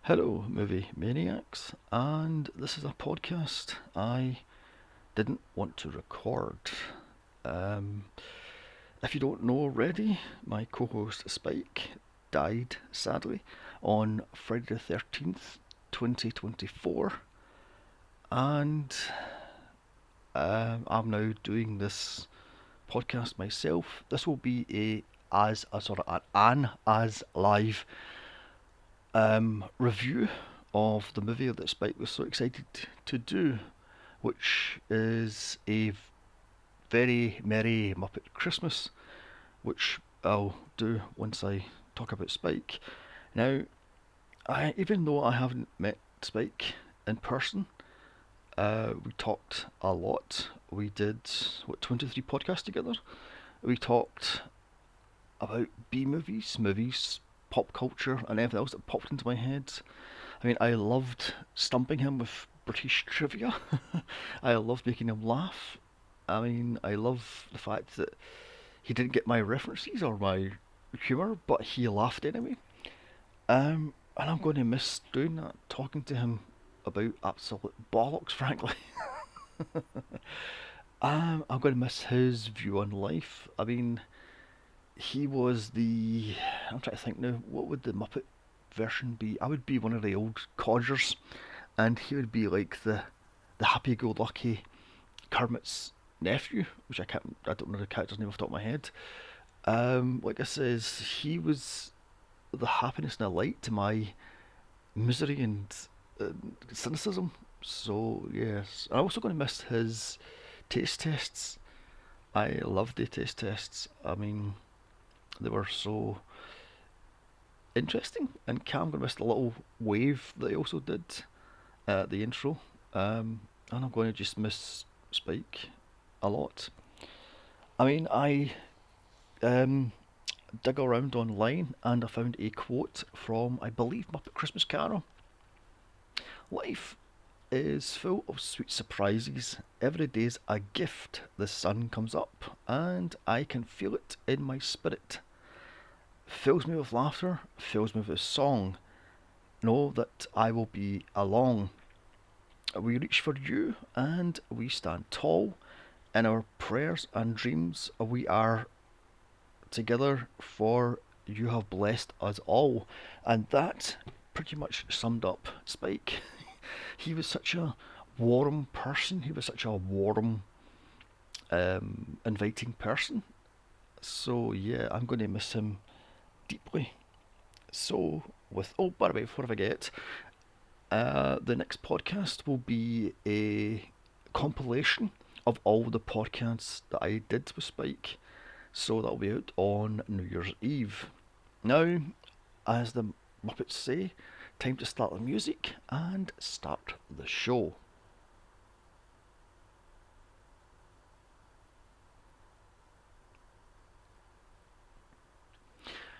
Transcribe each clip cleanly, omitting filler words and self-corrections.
Hello, movie maniacs, and this is a podcast I didn't want to record. Um, if you don't know already, my co host Spike died sadly on Friday the 13th, 2024, and I'm now doing this podcast myself. This will be as a sort of an as live review of the movie that Spike was so excited to do, which is a very Merry Muppet Christmas, which I'll do once I talk about Spike. Now, even though I haven't met Spike in person, we talked a lot. We did, 23 podcasts together? We talked about B movies, pop culture, and everything else that popped into my head. I mean, I loved stumping him with British trivia. I loved making him laugh. I mean, I love the fact that he didn't get my references or my humour, but he laughed anyway. And I'm going to miss doing that, talking to him about absolute bollocks, frankly. I'm going to miss his view on life. I mean, he was the. I'm trying to think now. What would the Muppet version be? I would be one of the old codgers, and he would be like the happy-go-lucky Kermit's nephew, which I can't. I don't know the character's name off the top of my head. Like I says, he was the happiness and the light to my misery and uh, cynicism. So yes, I'm also going to miss his taste tests. I loved the taste tests. I mean, they were so interesting. And Cam going to miss the little wave that he also did at the intro. And I'm going to just miss Spike a lot. I mean, I um, dug around online and I found a quote from, I believe, Muppet Christmas Carol. Life is full of sweet surprises. Every day's a gift. The sun comes up and I can feel it in my spirit. Fills me with laughter, fills me with song. Know that I will be along. We reach for you and we stand tall. In our prayers and dreams, we are together, for you have blessed us all. And that pretty much summed up Spike. He was such a warm person, he was such a warm, inviting person. So, yeah, I'm going to miss him deeply. So, by the way, before I forget, the next podcast will be a compilation of all the podcasts that I did with Spike. So that'll be out on New Year's Eve. Now, as the Muppets say, time to start the music and start the show.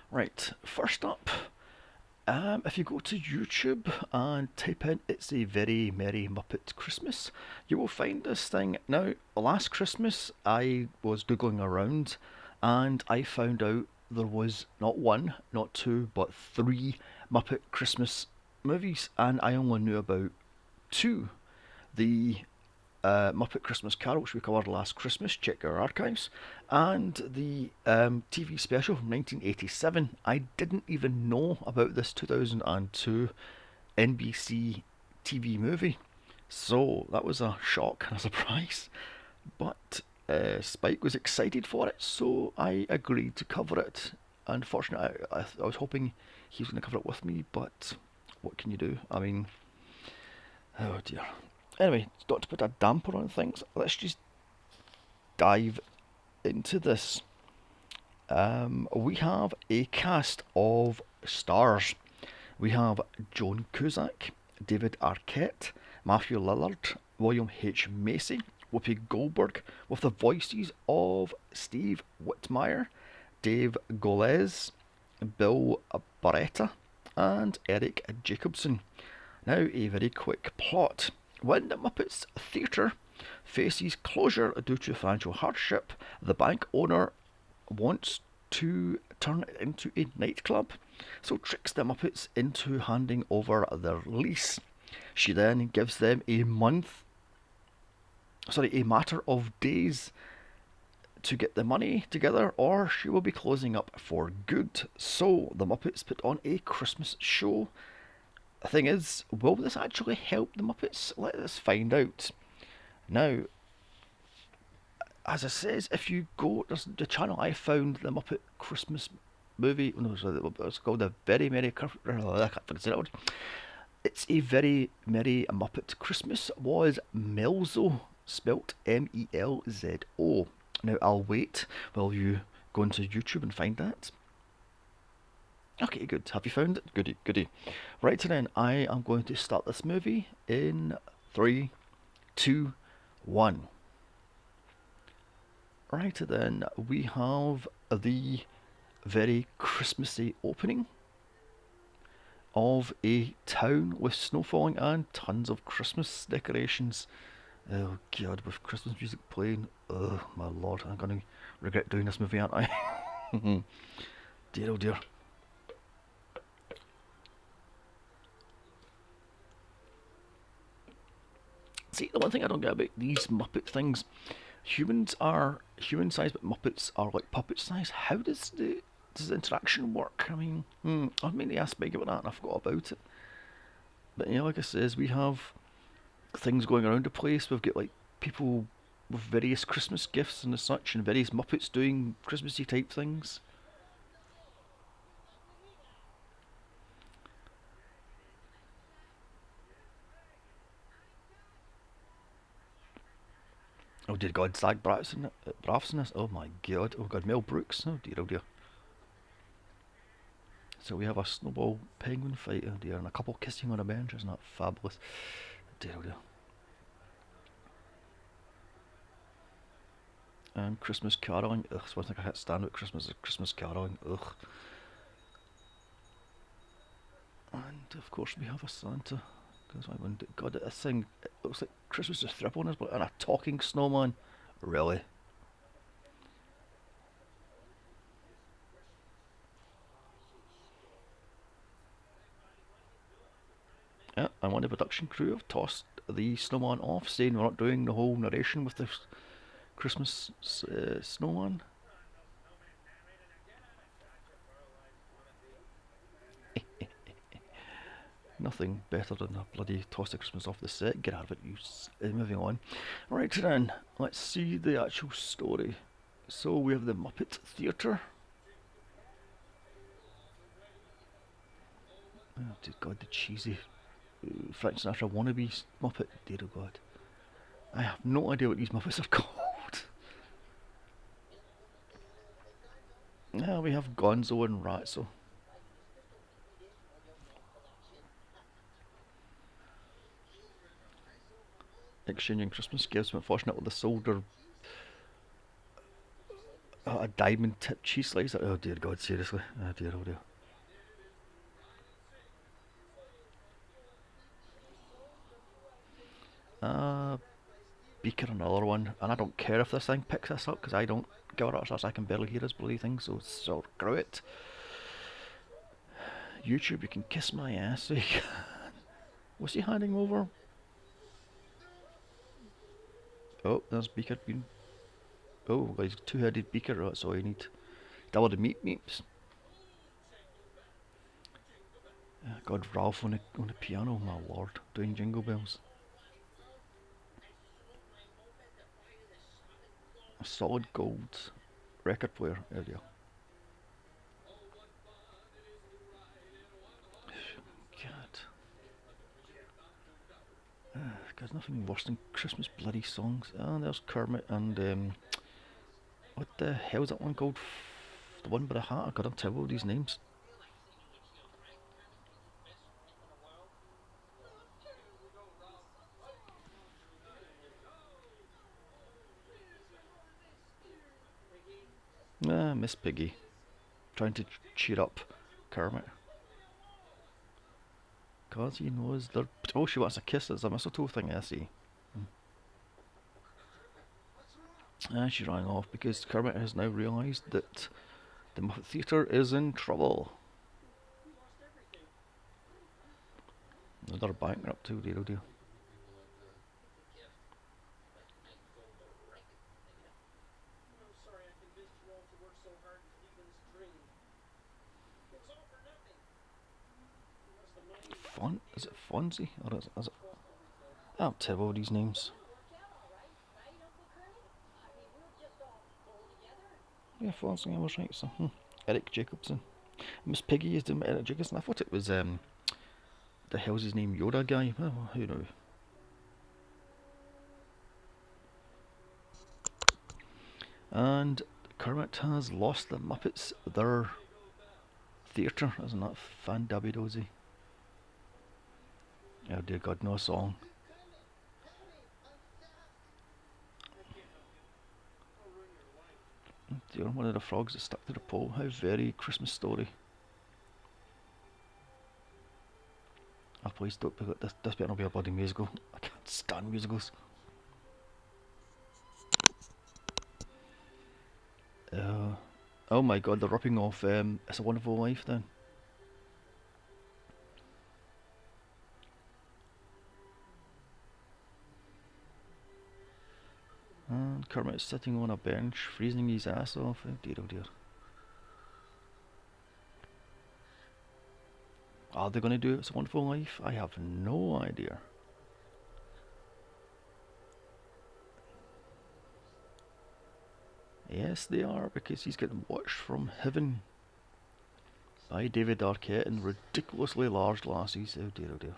Right, first up, if you go to YouTube and type in "It's a Very Merry Muppet Christmas," you will find this thing. Now, last Christmas I was googling around and I found out there was not one, not two, but three Muppet Christmas movies, and I only knew about two. The Muppet Christmas Carol, which we covered last Christmas, check our archives, and the TV special from 1987. I didn't even know about this 2002 NBC TV movie, so that was a shock and a surprise. But Spike was excited for it, so I agreed to cover it. Unfortunately, I was hoping he was going to cover it with me, but what can you do? I mean, oh dear. Anyway, not to put a damper on things, let's just dive into this. We have a cast of stars. We have Joan Cusack, David Arquette, Matthew Lillard, William H. Macy, Whoopi Goldberg, with the voices of Steve Whitmire, Dave Goles, Bill Barretta, and Eric Jacobson. Now, a very quick plot. When the Muppets Theatre faces closure due to financial hardship, the bank owner wants to turn it into a nightclub. so tricks the Muppets into handing over their lease. She then gives them a matter of days to get the money together, or she will be closing up for good. So the Muppets put on a Christmas show. The thing is, will this actually help the Muppets? Let us find out. Now, as it says, if you go, there's the channel I found, the Muppet Christmas movie. No, sorry, it's called the Very Merry. I can't say that word. It's a Very Merry Muppet Christmas. Was Melzo, spelt Melzo. Now I'll wait while you go into YouTube and find that. Okay, good. Have you found it? Goody, goody. Right then, I am going to start this movie in 3, 2, 1. Right then, we have the very Christmassy opening of a town with snow falling and tons of Christmas decorations. Oh god, with Christmas music playing. Oh my lord, I'm gonna regret doing this movie, aren't I? Dear oh dear. See, the one thing I don't get about these Muppet things, humans are human size, but Muppets are like puppet size. How does the interaction work? I mean, I mean they asked Meg about that and I forgot about it. But yeah, like I says, we have things going around the place. We've got like people with various Christmas gifts and such, and various Muppets doing Christmassy type things. Oh dear God, Zach Braff's in it. Braff's in this. Oh my God. Oh God, Mel Brooks. Oh dear, oh dear. So we have a snowball penguin fight. Oh dear, and a couple kissing on a bench. Isn't that fabulous? Dear, oh dear. And Christmas caroling. Ugh, it's one thing I can't stand with Christmas is Christmas caroling. Ugh. And of course we have a Santa. God, this thing, it looks like Christmas is triple on us, but and a talking snowman. Really? Yeah, and one of the production crew have tossed the snowman off, saying we're not doing the whole narration with the Christmas snowman. Nothing better than a bloody toss of Christmas off the set. Get out of it, you. Moving on. Right then, let's see the actual story. So we have the Muppet Theatre. Oh dear God, the cheesy Frank Sinatra wannabe Muppet. Dear oh God. I have no idea what these Muppets are called. Now we have Gonzo and Ratso. Exchanging Christmas gifts, but unfortunately they sold their a diamond tipped cheese slicer. Oh dear God, seriously. Oh dear, oh dear. Beaker, another one, and I don't care if this thing picks this up because I don't give it up, I can barely hear this bloody thing, so screw it. YouTube, you can kiss my ass. So what's he handing over? Oh, there's Beaker being. Oh, he's two-headed Beaker. Oh, that's all you need. Double the meeps. God, Ralph on the piano, my lord, doing Jingle Bells. A solid gold record player. There you go. God. There's nothing worse than Christmas bloody songs. Ah, there's Kermit and what the hell is that one called? The one with the hat. God, I'm terrible with these names. Ah, Miss Piggy, trying to cheer up Kermit. Cause he knows they're. Oh, she wants a kiss. It's a mistletoe thing, I see. She ran off because Kermit has now realised that the Muppet Theatre is in trouble. Another bankrupt too, dear, oh dear. Is it Fonzie? Or is it? I'm terrible with these names. Yeah, Fonzie, I was right. So, Eric Jacobson. Miss Piggy is doing Eric Jacobson. I thought it was, the hell's his name? Yoda guy? Well, who knows? And Kermit has lost the Muppets their theatre. Isn't that fan-dabby-dozy? Oh dear God, no song. Dear, one of the frogs is stuck to the pole. How very Christmas story. Oh, please don't pick it. This better not be a bloody musical. I can't stand musicals. Uh, oh my God, they're ripping off It's a Wonderful Life then. And Kermit's sitting on a bench, freezing his ass off. Oh dear, oh dear. Are they going to do It's a Wonderful Life? I have no idea. Yes, they are, because he's getting watched from heaven by David Arquette in ridiculously large glasses. Oh dear, oh dear.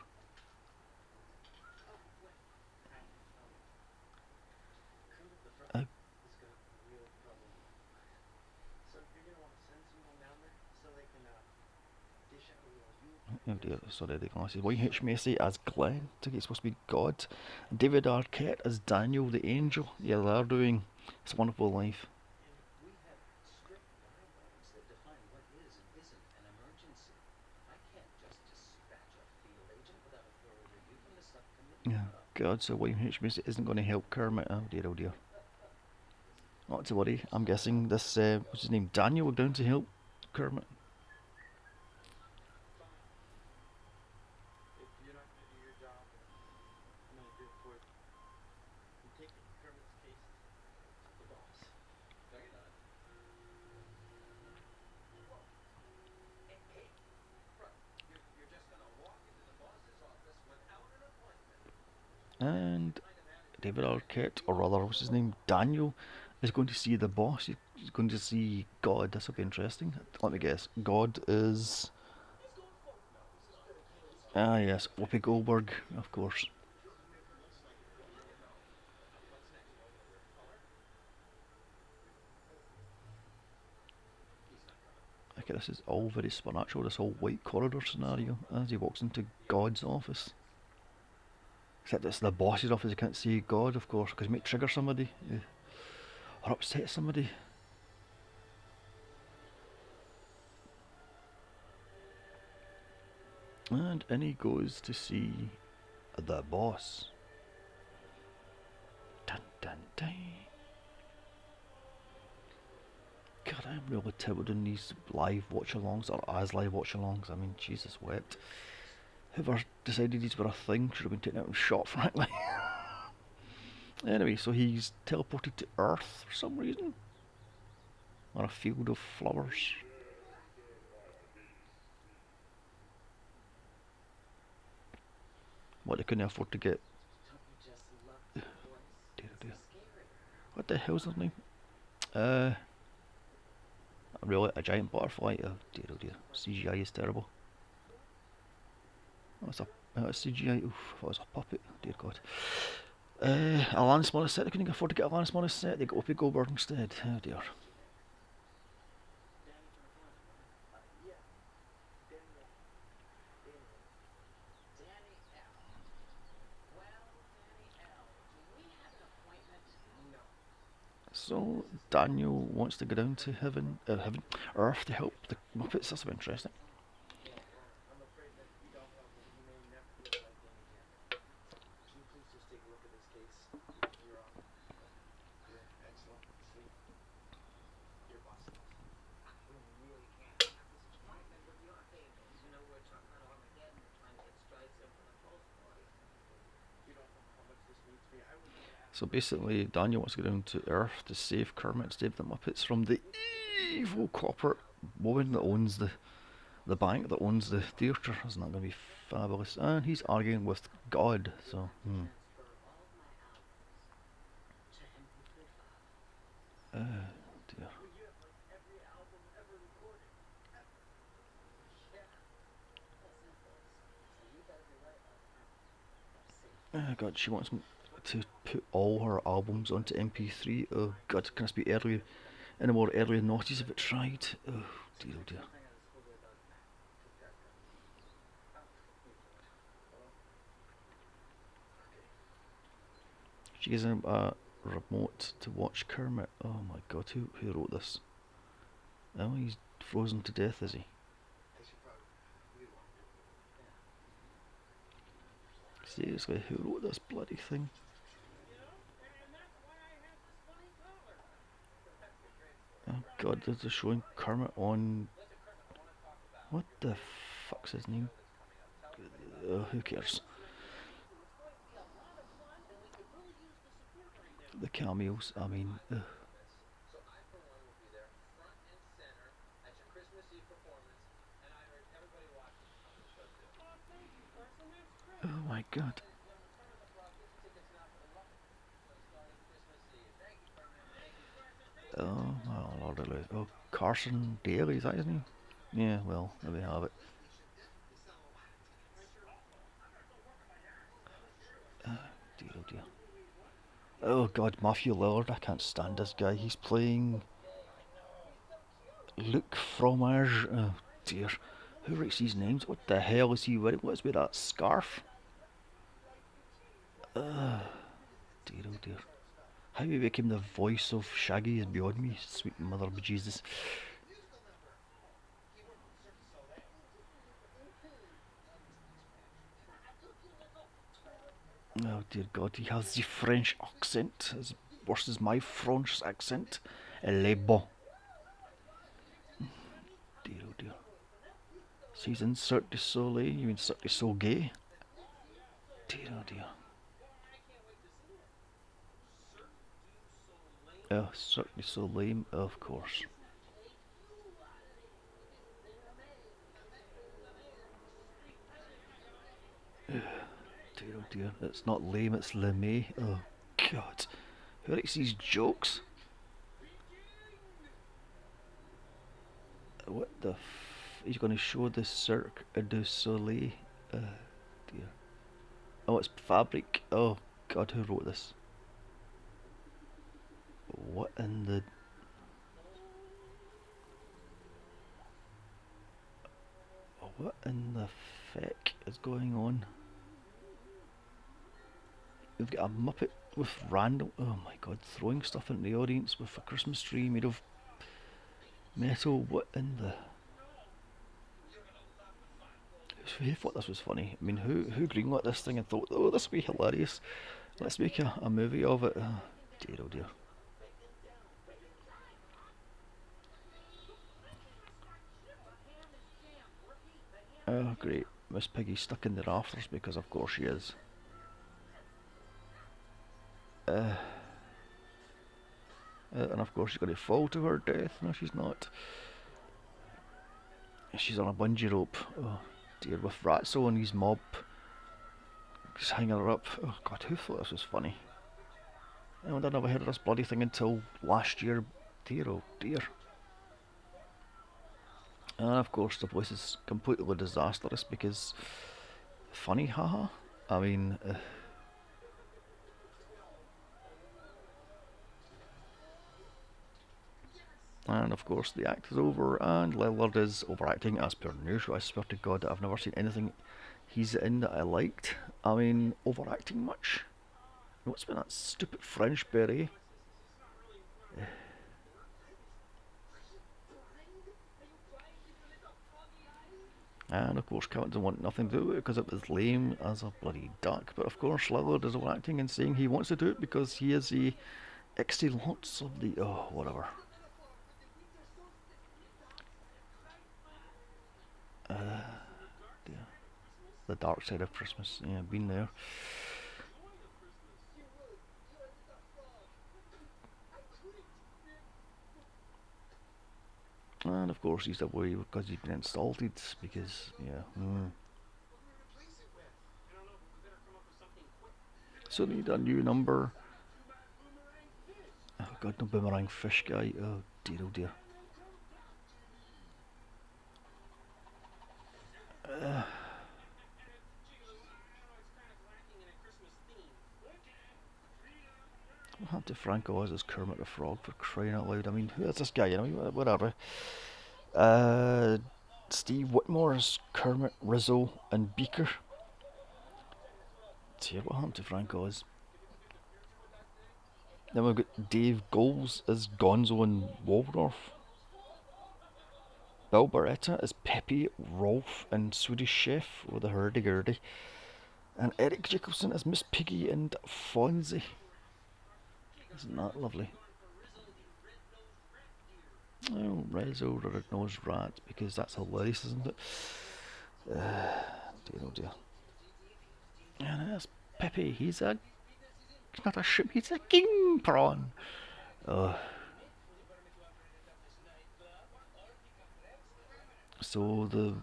Oh, oh dear, sorry, the glasses. William H. Macy as Glenn. I think it's supposed to be God. And David Arquette as Daniel the Angel. Yeah, they're doing It's a Wonderful Life. Yeah, God, so William H. Macy isn't going to help Kermit. Oh dear, oh dear. Not to worry, I'm guessing this, what's his name, Daniel, will down to help Kermit. And David Arquette, or rather, what's his name, Daniel, is going to see the boss. He's going to see God. This will be interesting. Let me guess. God is. Ah, yes, Whoopi Goldberg, of course. Okay, this is all very supernatural, this whole white corridor scenario as he walks into God's office. Except it's the boss's office, he can't see God, of course, because he might trigger somebody or upset somebody. And in he goes to see the boss. Dun dun dun. God, I'm really terrible doing these live watch-alongs, or as live watch-alongs. I mean, Jesus wept. Whoever decided these were a thing should have been taken out and shot, frankly. Anyway, so he's teleported to Earth for some reason. On a field of flowers. What, they couldn't afford to get. Dear, dear. What the hell's his name? Really, a giant butterfly? Oh dear. CGI is terrible. Oh, it's a CGI. Oof, that was a puppet. Dear God. Alanis Morissette. They couldn't afford to get Alanis Morissette. They got Whoopi Goldberg instead. Oh dear. So Daniel wants to go down to Earth to help the Muppets. That's interesting. So basically, Daniel wants to go down to Earth to save Kermit, save the Muppets from the evil corporate woman that owns the bank that owns the theatre. Isn't that going to be fabulous? And he's arguing with God, so. Oh dear. Oh God, she wants to put all her albums onto MP3. Oh God, can this be early? Any more early noughties have it tried? Oh dear, oh dear. She gives him a remote to watch Kermit. Oh my God, who wrote this? Oh, he's frozen to death, is he? Seriously, who wrote this bloody thing? Oh God, they're showing Kermit on. What the fuck's his name? Who cares? The cameos, I mean. Oh my God. Oh, well, Lord, oh, Carson Daly, is that his name? Yeah, well, there we have it. Dear, oh dear. Oh God, Matthew Lillard, I can't stand this guy. He's playing Luke Fromage. Oh dear. Who writes these names? What the hell is he wearing? What's with that scarf? Dear, oh dear. How he became the voice of Shaggy is beyond me, sweet mother of Jesus. Oh dear God, he has the French accent, as worse as my French accent. Elle est bon. Dear, oh dear. She's in Cirque du Soleil, you mean Cirque du Soleil? Dear, oh dear. Oh, Cirque du Soleil, of course. Dear, oh dear. It's not lame, it's lame. Oh, God. Who writes these jokes? What the He's going to show the Cirque du Soleil. Dear. Oh, it's fabric. Oh, God, who wrote this? What in the. What in the feck is going on? We've got a Muppet with random. Oh my God, throwing stuff into the audience with a Christmas tree made of metal. What in the. Who thought this was funny? I mean, who greenlit this thing and thought, oh, this will be hilarious. Let's make a movie of it. Oh, dear, oh dear. Oh, great. Miss Piggy's stuck in the rafters because, of course, she is. And of course, she's going to fall to her death. No, she's not. She's on a bungee rope. Oh, dear. With Ratso and his mob just hanging her up. Oh, God, who thought this was funny? I never heard of this bloody thing until last year. Dear, oh dear. And of course, the voice is completely disastrous because funny, haha. I mean, and of course, the act is over, and Lillard is overacting as per usual. I swear to God, I've never seen anything he's in that I liked. I mean, overacting much. What's been that stupid French beret? And of course, Kermit didn't want nothing to do with it because it was lame as a bloody duck. But of course, Lillard is overacting and saying he wants to do it because he is the excellence of the. Oh, whatever. Yeah. The dark side of Christmas. Yeah, been there. And of course he's away because he's been insulted because, yeah. So they need a new number. Oh god, no boomerang fish guy. Oh dear, oh dear. Uh, what happened to Frank Oz as Kermit the Frog, for crying out loud? I mean, who is this guy? You know, whatever. Uh, Steve Whitmore as Kermit, Rizzo, and Beaker. See what happened to Frank Oz. Then we've got Dave Goles as Gonzo and Waldorf. Bill Barretta as Peppy, Rolf, and Swedish Chef with a hurdy-gurdy. And Eric Jacobson as Miss Piggy and Fonzie. Isn't that lovely? Oh, Rizzo, red-nosed rat, because that's hilarious, isn't it? Dear, oh dear. And there's Peppy. He's not a shrimp, he's a king prawn. Uh, so the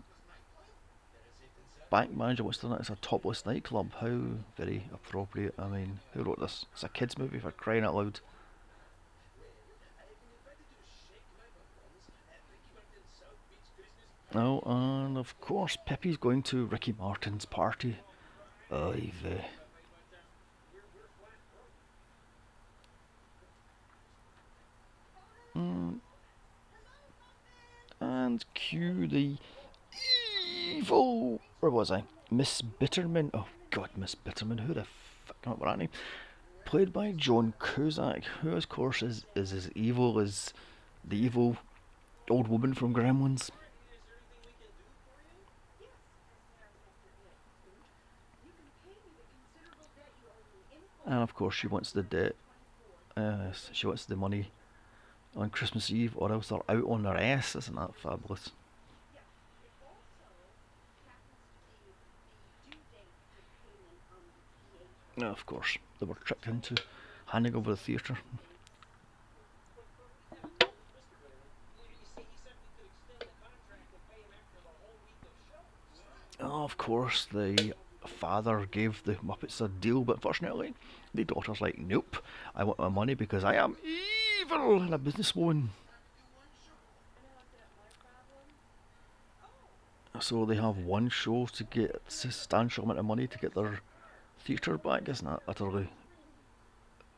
bank manager wants to know it's a topless nightclub. How very appropriate. I mean, who wrote this? It's a kids' movie, for crying out loud. Oh, and of course, Peppy's going to Ricky Martin's party. Oy vey. Mm, and cue the evil. Where was I? Miss Bitterman. Oh god, Miss Bitterman. Who the fuck came up with that name? Played by Joan Cusack, who of course is as evil as the evil old woman from Gremlins. And of course she wants the debt. She wants the money on Christmas Eve, or else they're out on their ass. Isn't that fabulous? Now, of course, they were tricked into handing over the theatre. Of course, the father gave the Muppets a deal, but unfortunately, the daughter's like, nope, I want my money because I am evil and a businesswoman. So they have one show to get a substantial amount of money to get their theatre back. Isn't that utterly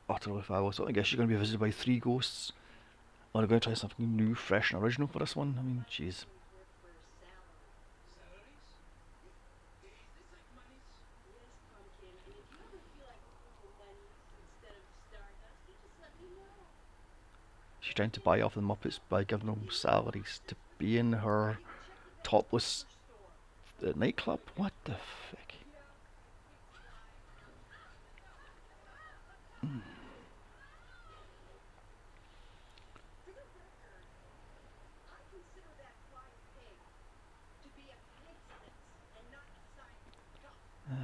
fabulous? So I guess you're going to be visited by three ghosts. Or they're going to try something new, fresh, and original for this one. I mean, jeez. She's trying to buy off the Muppets by giving them salaries to be in her topless nightclub. What the fuck?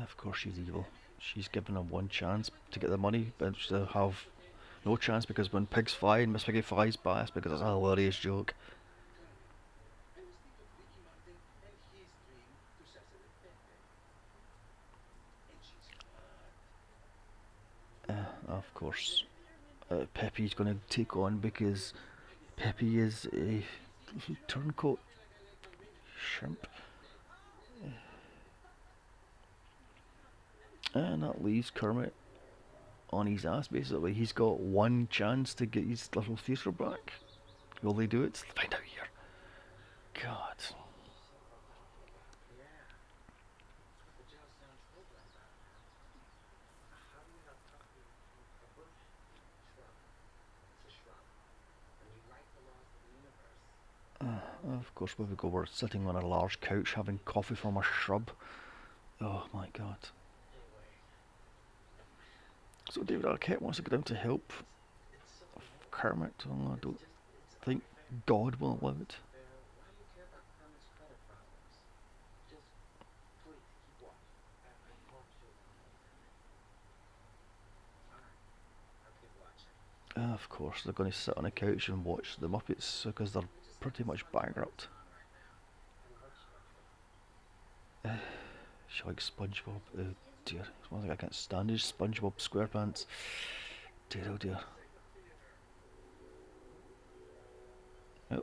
Of course she's evil. She's given them one chance to get the money, but she'll have no chance because when pigs fly and Miss Piggy flies past because it's a hilarious joke. Of course, Peppy's going to take on because Peppy is a turncoat shrimp. And that leaves Kermit on his ass basically. He's got one chance to get his little theatre back. Will they do it? Let's find out here. God. Of course, where we go, we're sitting on a large couch having coffee from a shrub. Oh my god. So David Arquette wants to go down to help Kermit. Oh, I don't think God will allow it. Of course, they're going to sit on a couch and watch the Muppets because they're pretty much bankrupt. She likes SpongeBob. Oh dear, it's one thing I can't stand is SpongeBob SquarePants. Dear oh dear. Oh.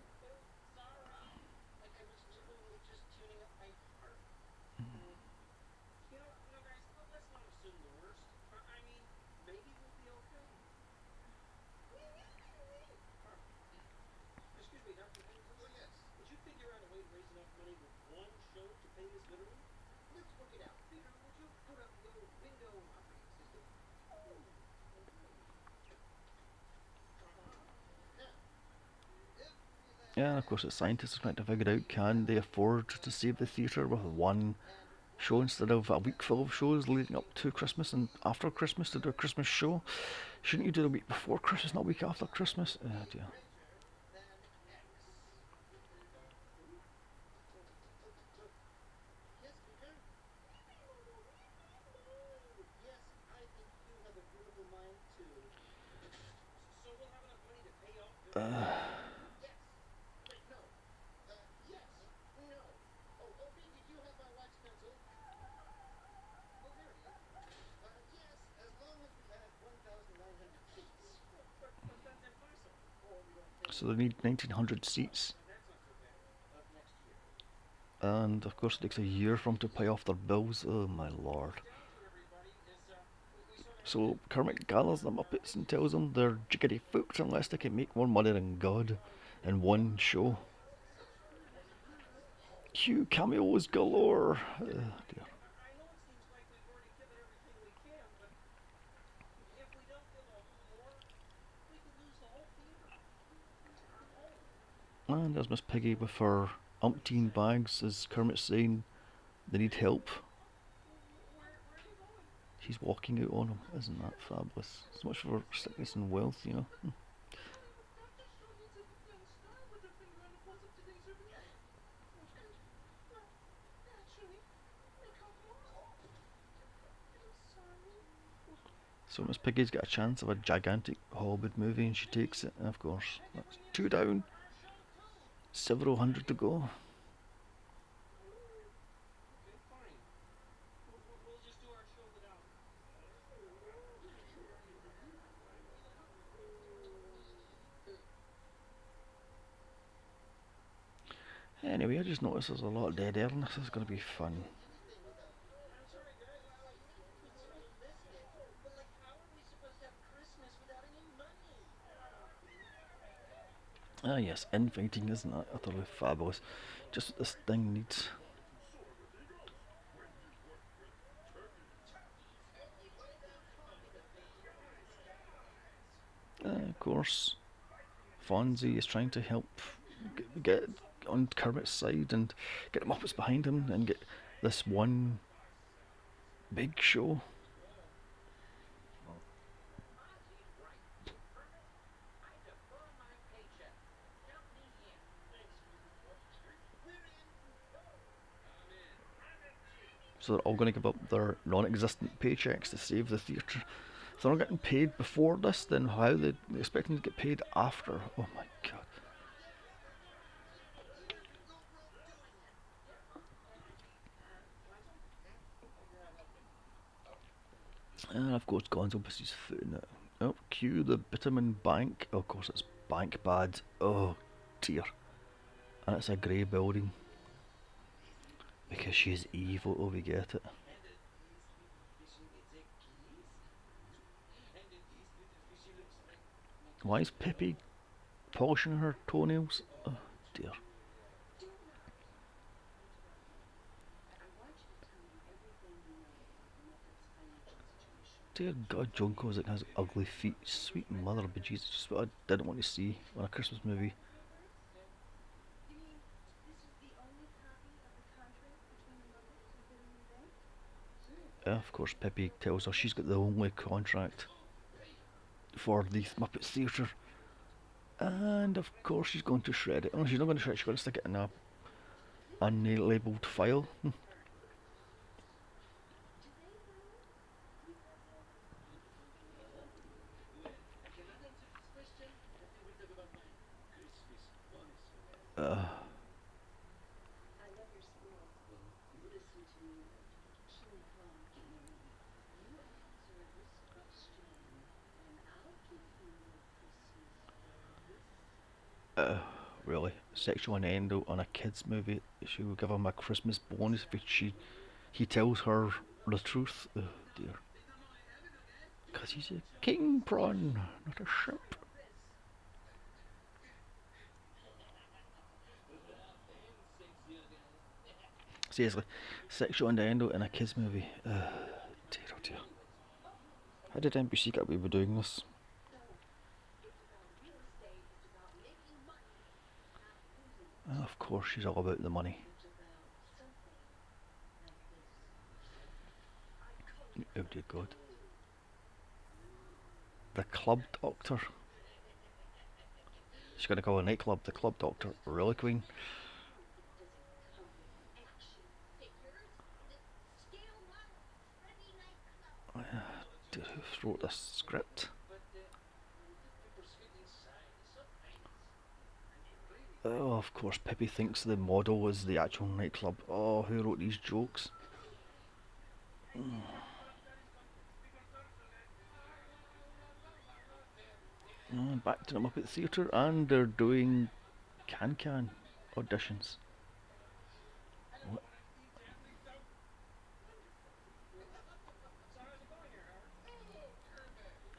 Yeah, and of course the scientists are trying to figure out can they afford to save the theatre with one show instead of a week full of shows leading up to Christmas and after Christmas to do a Christmas show. Shouldn't you do the week before Christmas, not a week after Christmas? Oh dear. So they need 1900 seats, and of course it takes a year for them to pay off their bills. Oh my lord. So Kermit gathers the Muppets and tells them they're jiggity fucked unless they can make more money than God in one show. Cue cameos galore. Dear. And there's Miss Piggy with her umpteen bags, as Kermit's saying they need help. She's walking out on them. Isn't that fabulous? So much for sickness and wealth, you know. So Miss Piggy's got a chance of a gigantic Hollywood movie and she takes it, and of course, that's two down, several hundred to go. Anyway, I just noticed there's a lot of dead air and this is going to be fun. Ah yes, infighting, isn't that utterly fabulous? Just what this thing needs. Of course, Fonzie is trying to help get on Kermit's side and get the Muppets behind him and get this one big show. So they're all going to give up their non-existent paychecks to save the theatre. If they're not getting paid before this, then how are they expecting to get paid after? Oh my god. And of course Gonzo puts his foot in it. Oh, cue the Bitumen Bank. Oh, of course it's bank bad. Oh dear. And it's a grey building. Because she is evil, oh we get it. Why is Pippi polishing her toenails? Oh dear. Dear God, Joan Kozak has ugly feet. Sweet mother of bejesus, just what I didn't want to see on a Christmas movie. Of course, Pippi tells her she's got the only contract for the Muppet Theatre. And of course, she's going to shred it. Oh, she's not going to shred it, she's going to stick it in a unlabelled file. Really, sexual innuendo on a kids movie. She will give him a Christmas bonus if he tells her the truth. Oh dear, because he's a king prawn, not a shrimp. Seriously, sexual innuendo in a kids movie. Dear oh dear. How did NBC get away with doing this? Of course, she's all about the money. Oh dear God. The Club Doctor. She's going to call a nightclub the Club Doctor. Really, Queen? Dear, who wrote this script? Oh, of course, Pippi thinks the model is the actual nightclub. Oh, who wrote these jokes? Back to the Muppet Theatre, and they're doing can auditions. What?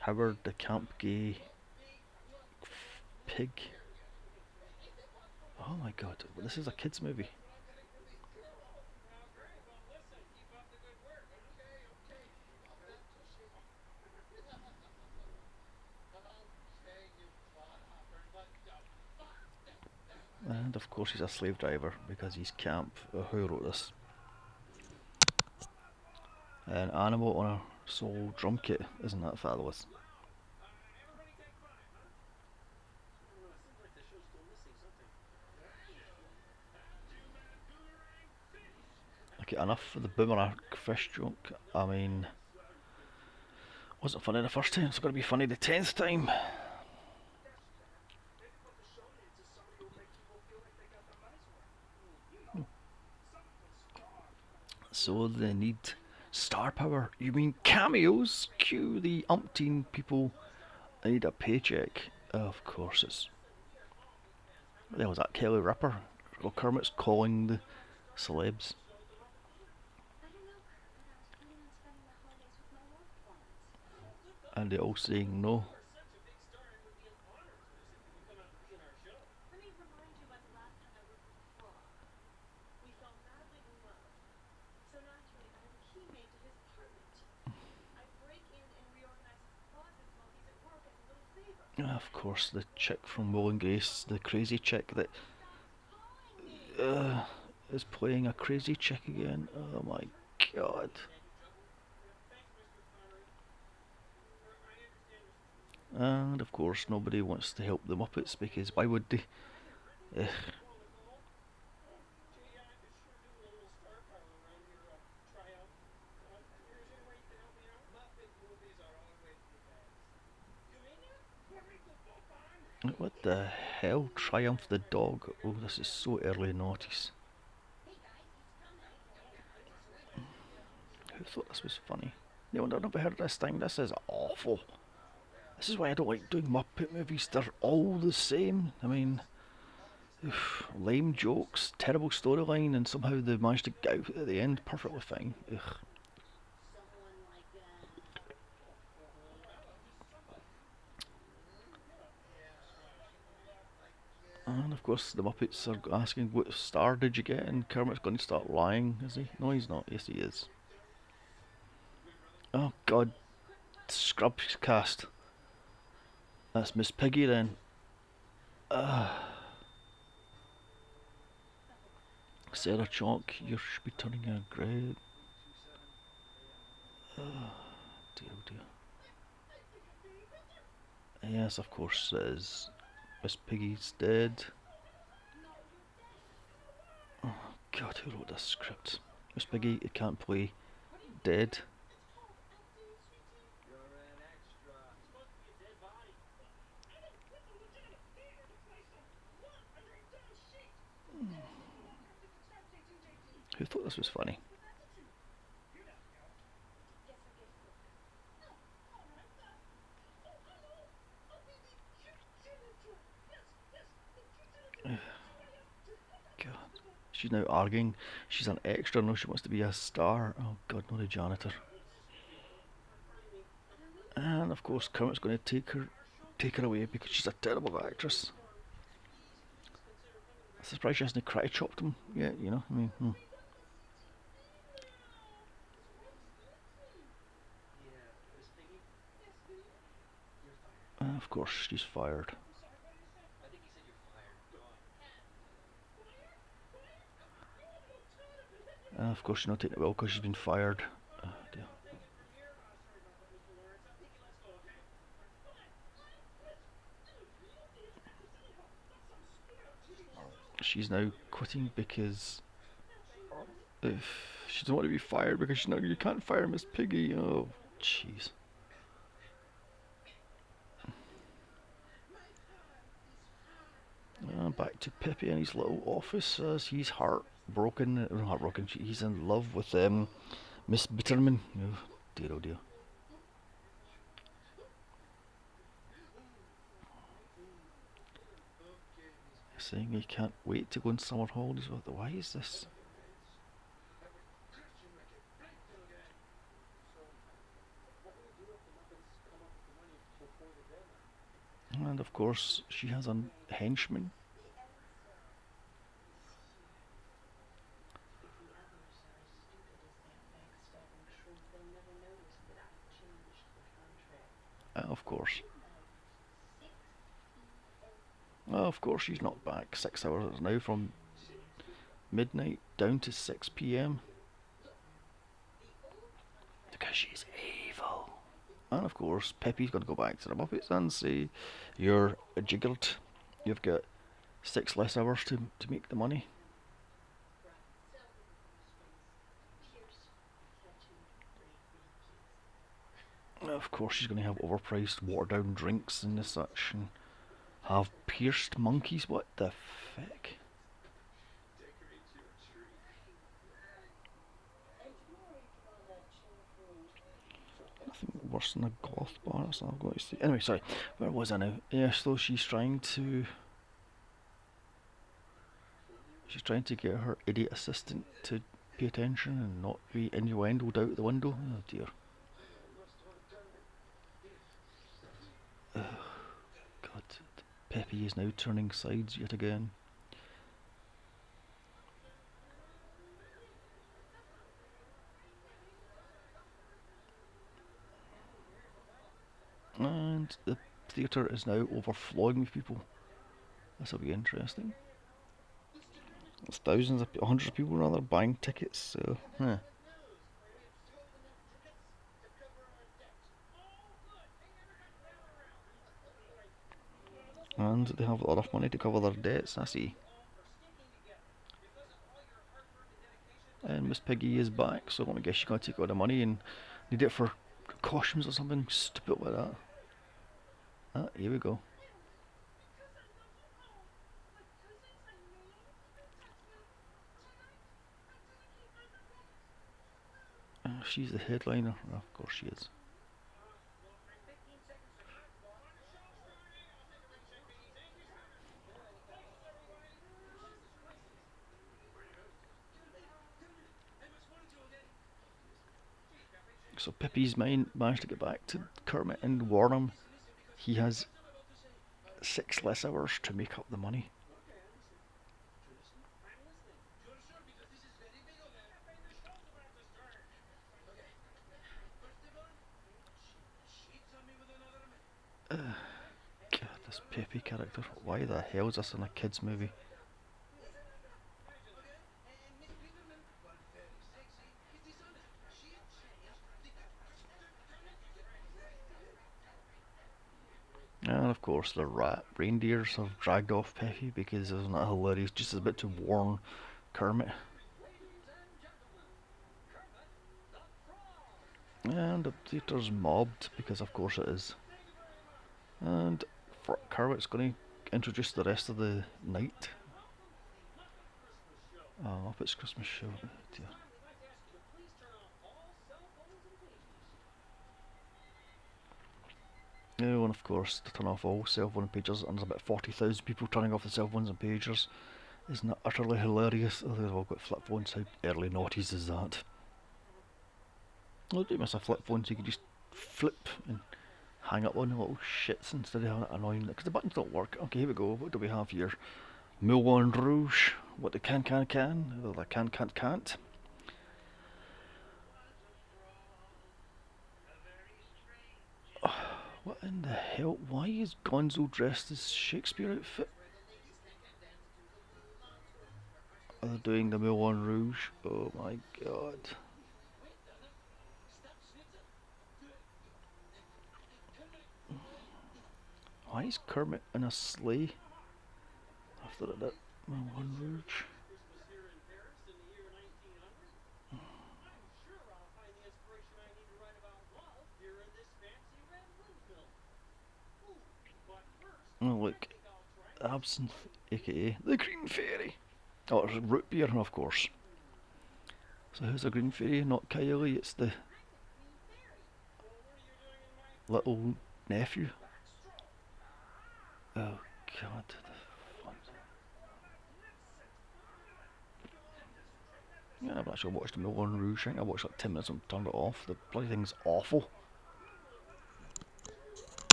Howard the Camp Gay Pig. Oh my God, this is a kids movie. And of course he's a slave driver because he's camp. Who wrote this? An animal on a soul drum kit. Isn't that fabulous? Okay, enough for the boomerang fish joke. I mean, wasn't funny the first time, it's going to be funny the 10th time. So they need star power. You mean cameos? Cue the umpteen people. They need a paycheck. Of course it's... What the hell was that, Kelly Ripper? Well, Kermit's calling the celebs. And they all saying no. Of course, the chick from Will and Grace, the crazy chick that is playing a crazy chick again. Oh my God. And of course, nobody wants to help the Muppets because why would they? Ugh. What the hell? Triumph the dog. Oh, this is so early noughties. Who thought this was funny? No, I've never heard of this thing. This is awful. This is why I don't like doing Muppet movies. They're all the same. I mean, lame jokes, terrible storyline, and somehow they managed to get out at the end perfectly fine. Ugh. And of course, the Muppets are asking, "What star did you get?" And Kermit's going to start lying, is he? No, he's not. Yes, he is. Oh God, Scrubs cast. That's Miss Piggy then. Sarah Chalk, you should be turning a grey. Dear, oh dear. Yes, of course it is. Miss Piggy's dead. Oh God, who wrote this script? Miss Piggy, it can't play dead. Who thought this was funny? she's now arguing. She's an extra, no, she wants to be a star. Oh god, not a janitor. And of course, Kermit's going to take her away because she's a terrible actress. I'm surprised she hasn't karate chopped him yet. You know, I mean. Of course, she's fired. Of course, she's not taking it well because she's been fired. Dear. She's now quitting because if she doesn't want to be fired because she's not, you can't fire Miss Piggy. Oh, jeez. Back to Peppy in his little office as he's heartbroken. He's in love with Miss Bitterman. Oh dear, oh dear. Saying he can't wait to go on summer holidays. Why is this? And of course, she has a henchman. Of course. Of course, she's not back. 6 hours now from midnight down to 6 p.m. Because she's evil. And of course, Peppy's going to go back to the Muppets and say, "You're jiggered. You've got 6 less hours to make the money." Of course, she's going to have overpriced, watered down drinks and such, and have pierced monkeys. What the feck? Nothing worse than a goth bar. That's not going to see. Anyway, sorry. Where was I now? Yeah, so she's trying to. She's trying to get her idiot assistant to pay attention and not be innuendoed out the window. Oh dear. God, Peppy is now turning sides yet again. And the theatre is now overflowing with people. This will be interesting. There's hundreds of people rather buying tickets. So, And they have enough money to cover their debts. I see. And Miss Piggy is back, so I guess she's going to take all the money and need it for costumes or something stupid like that. Here we go. She's the headliner. Of course she is. So Pippi's managed to get back to Kermit and warn him he has 6 less hours to make up the money. God, this Peppy character. Why the hell is this in a kids movie? And of course the rat reindeers have dragged off Peppy because isn't that hilarious? Just a bit to warn Kermit. And the theatre's mobbed because of course it is. And Kermit's going to introduce the rest of the night. Muppet's Christmas show. Oh dear. And of course to turn off all cell phone and pagers, and there's about 40,000 people turning off the cell phones and pagers Isn't that utterly hilarious? Oh, they've all got flip phones. How early noughties is that? Oh, do you miss a flip phone so you can just flip and hang up on the little shits instead of having it annoying? Because the buttons don't work. Okay, here we go. What do we have here? Moulin Rouge. What the can. Well, the can't. What in the hell? Why is Gonzo dressed as Shakespeare outfit? Are they doing the Moulin Rouge? Oh my god. Why is Kermit in a sleigh after that Moulin Rouge? Oh look, Absinthe, aka the Green Fairy. Oh, it's root beer, of course. So who's the Green Fairy? Not Kylie, it's the little nephew. Oh god. Yeah, I've actually watched the Moulin Rouge. I think I watched like 10 minutes and turned it off. The bloody thing's awful.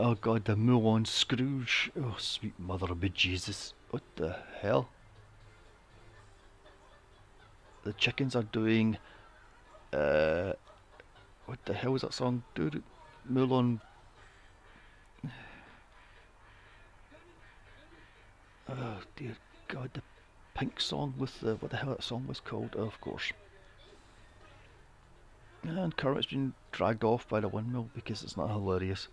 Oh god, the Moulin Scrooge. Oh, sweet mother of Jesus. What the hell? The chickens are doing. Uh, what the hell is that song? Dude, Moulin. Oh dear god, the pink song with the. What the hell that song was called? Oh, of course. And Kermit's been dragged off by the windmill because it's not hilarious.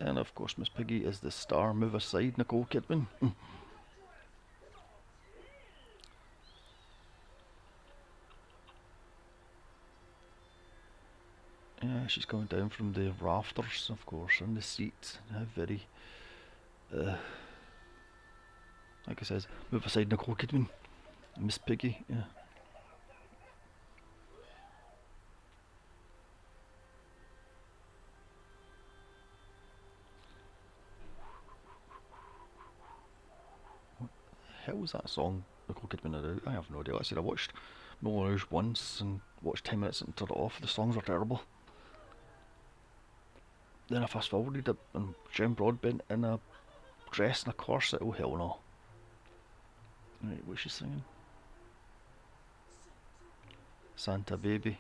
And of course, Miss Piggy is the star. Move aside, Nicole Kidman. Yeah, she's coming down from the rafters, of course, in the seat. How very. Uh, like I says, move aside, Nicole Kidman. Miss Piggy, yeah. Hell was that song Nicole Kidman had out? I have no idea. Like I said, I watched Moulin Rouge once and watched 10 minutes and turned it off. The songs were terrible. Then I fast forwarded it and Jen Broadbent in a dress and a corset. Oh hell no. Right, what's she singing? Santa Baby.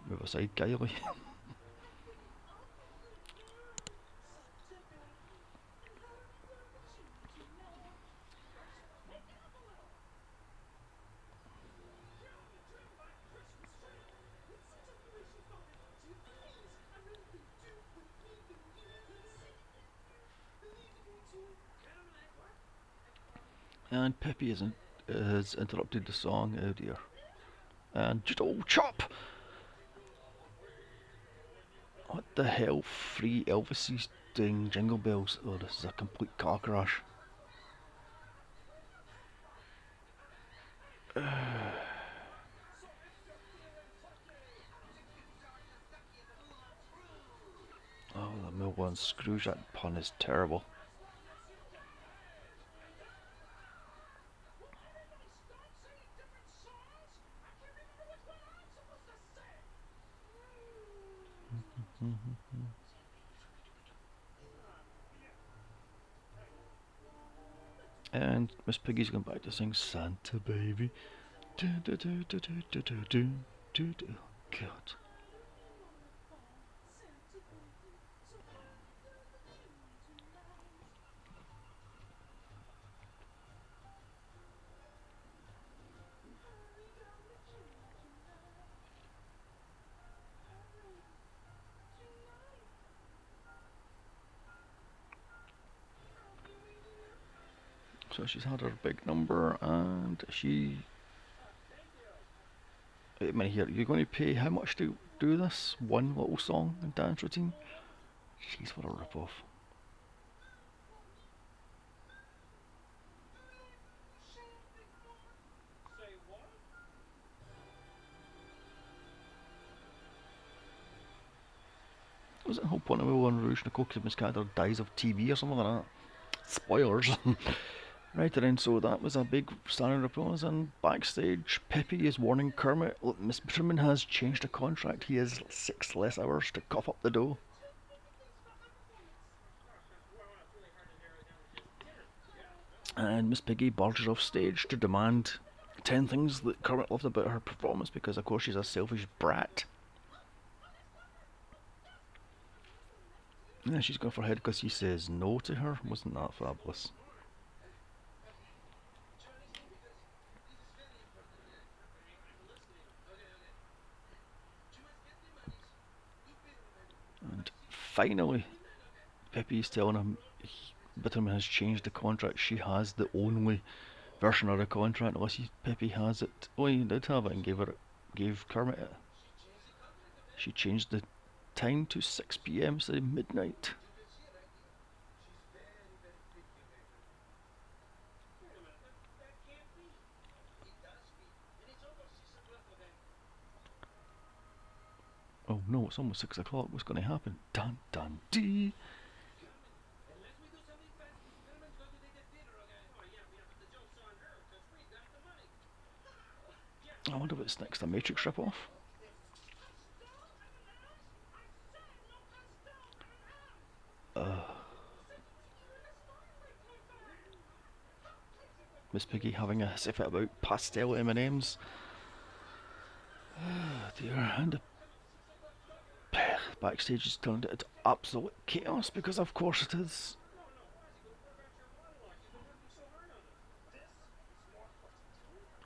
Move aside, Kylie. And Peppy has interrupted the song. Oh dear. And just chop! What the hell? Free Elvis doing Jingle Bells. Oh, this is a complete car crash. Oh, the Moulin Scrooge, that pun is terrible. And Miss Piggy's going back to sing Santa Baby. Do, do, do, do, do, do, do, do, do, do. God. So she's had her big number and she... Wait a minute here, you're going to pay how much to do this? One little song and dance routine? Jeez, what a rip-off. Was it the whole point of Moulin Rouge? Nicole Kidman's character dies of TB or something like that. Spoilers. Right then, so that was a big standing applause, and backstage, Peppy is warning Kermit, look, Miss Truman has changed the contract. He has 6 less hours to cough up the dough. And Miss Piggy barges off stage to demand 10 things that Kermit loved about her performance, because of course she's a selfish brat. And then she's going for her head because he says no to her. Wasn't that fabulous? And finally, Peppy's telling him Bitterman has changed the contract. She has the only version of the contract, unless Peppy has it. Oh, he did have it and gave Kermit it. She changed the time to 6 p.m. instead of midnight. Oh no, it's almost 6 o'clock. What's going to happen? Dun dun dee. I wonder what's next. A Matrix ripoff? Miss Piggy having a hissy fit about pastel M&Ms. Oh dear. And the backstage is turned into absolute chaos, because of course it is.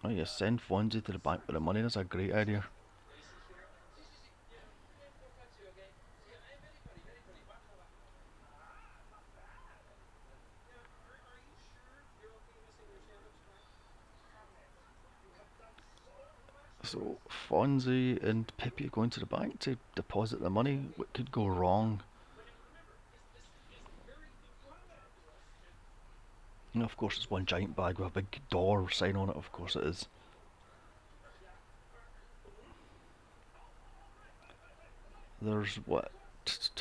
Oh yes, send Fonzie to the bank with the money. That's a great idea. So Fonzie and Pippi are going to the bank to deposit the money. What could go wrong? And of course it's one giant bag with a big door sign on it. Of course it is. There's what,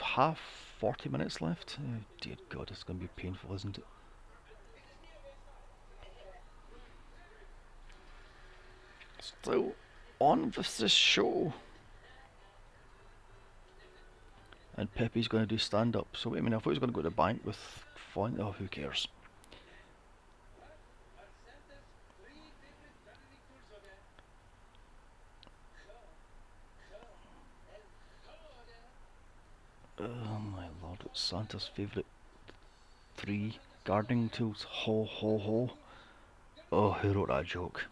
half 40 minutes left? Oh dear God, it's going to be painful, isn't it? Still on with this show. And Pepe's going to do stand up. So wait a minute, I thought he was going to go to the bank with Font. Oh, who cares? Oh my lord, it's Santa's favourite 3 gardening tools. Ho ho ho. Oh, who wrote that joke?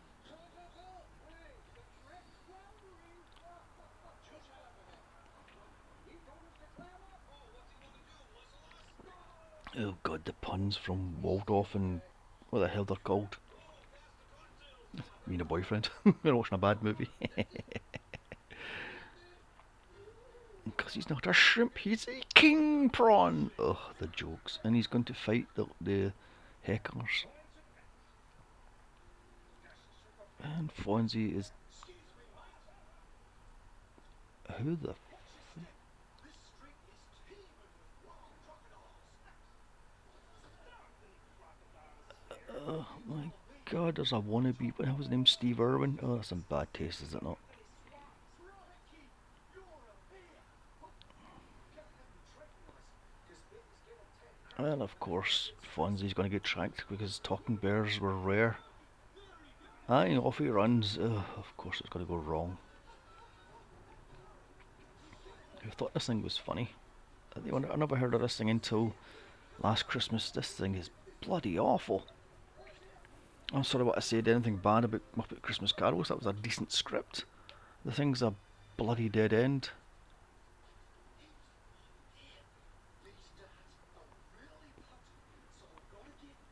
Oh god, the puns from Waldorf and what the hell they're called. Me and a boyfriend. We're watching a bad movie. Because he's not a shrimp, he's a king prawn. Ugh, the jokes. And he's going to fight the hecklers. And Fonzie is... Who the... Oh my god, there's a wannabe... What the hell was his name? Steve Irwin? Oh, that's some bad taste, is it not? Well, of course, Fonzie's going to get tracked because talking bears were rare. Aye, off he runs. Ugh, of course it's going to go wrong. I thought this thing was funny. I never heard of this thing until last Christmas. This thing is bloody awful. I'm sorry what I said anything bad about Muppet Christmas Carols. That was a decent script. The thing's a bloody dead end.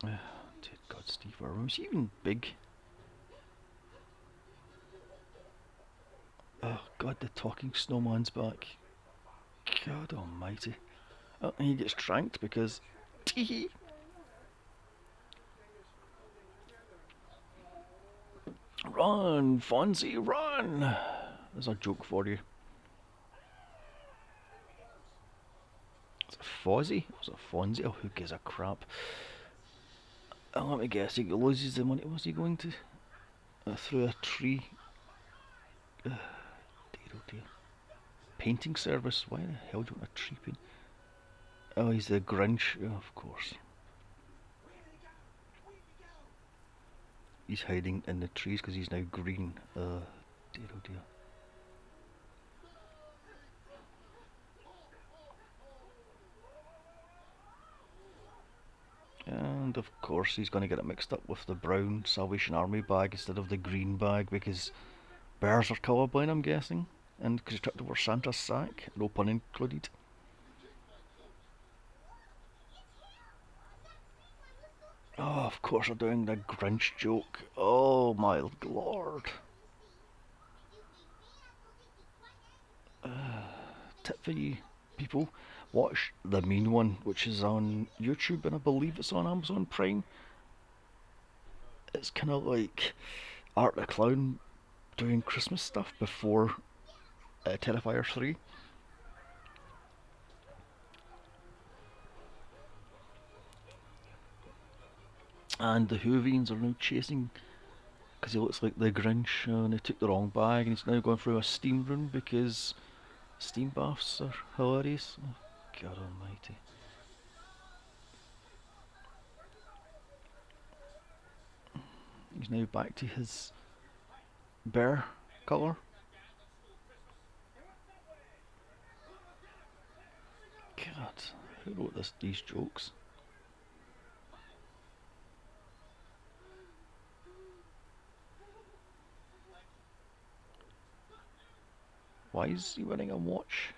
Dear God, Steve Irwin. Was he even big? Oh God, the talking snowman's back. God almighty. Oh, and he gets tranked because... Tee. Run, Fonzie, run! There's a joke for you. Fozzie? Was it Fonzie? Oh, who gives a crap? Let me guess, he loses the money. Was he going to? Through a tree? Dear oh dear. Painting service? Why the hell do you want a tree paint? Oh, he's the Grinch. Oh, of course. He's hiding in the trees because he's now green. Dear oh dear. And of course he's going to get it mixed up with the brown Salvation Army bag instead of the green bag because bears are colourblind, I'm guessing. And because he tripped over Santa's sack, no pun included. Oh, of course they're doing the Grinch joke. Oh my lord. Tip for you people, watch the mean one, which is on YouTube and I believe it's on Amazon Prime. It's kind of like Art the Clown doing Christmas stuff before Terrifier 3. And the Hoovians are now chasing because he looks like the Grinch and he took the wrong bag and he's now going through a steam room because steam baths are hilarious. Oh, God almighty. He's now back to his bear colour. God, who wrote these jokes? Why is he wearing a watch?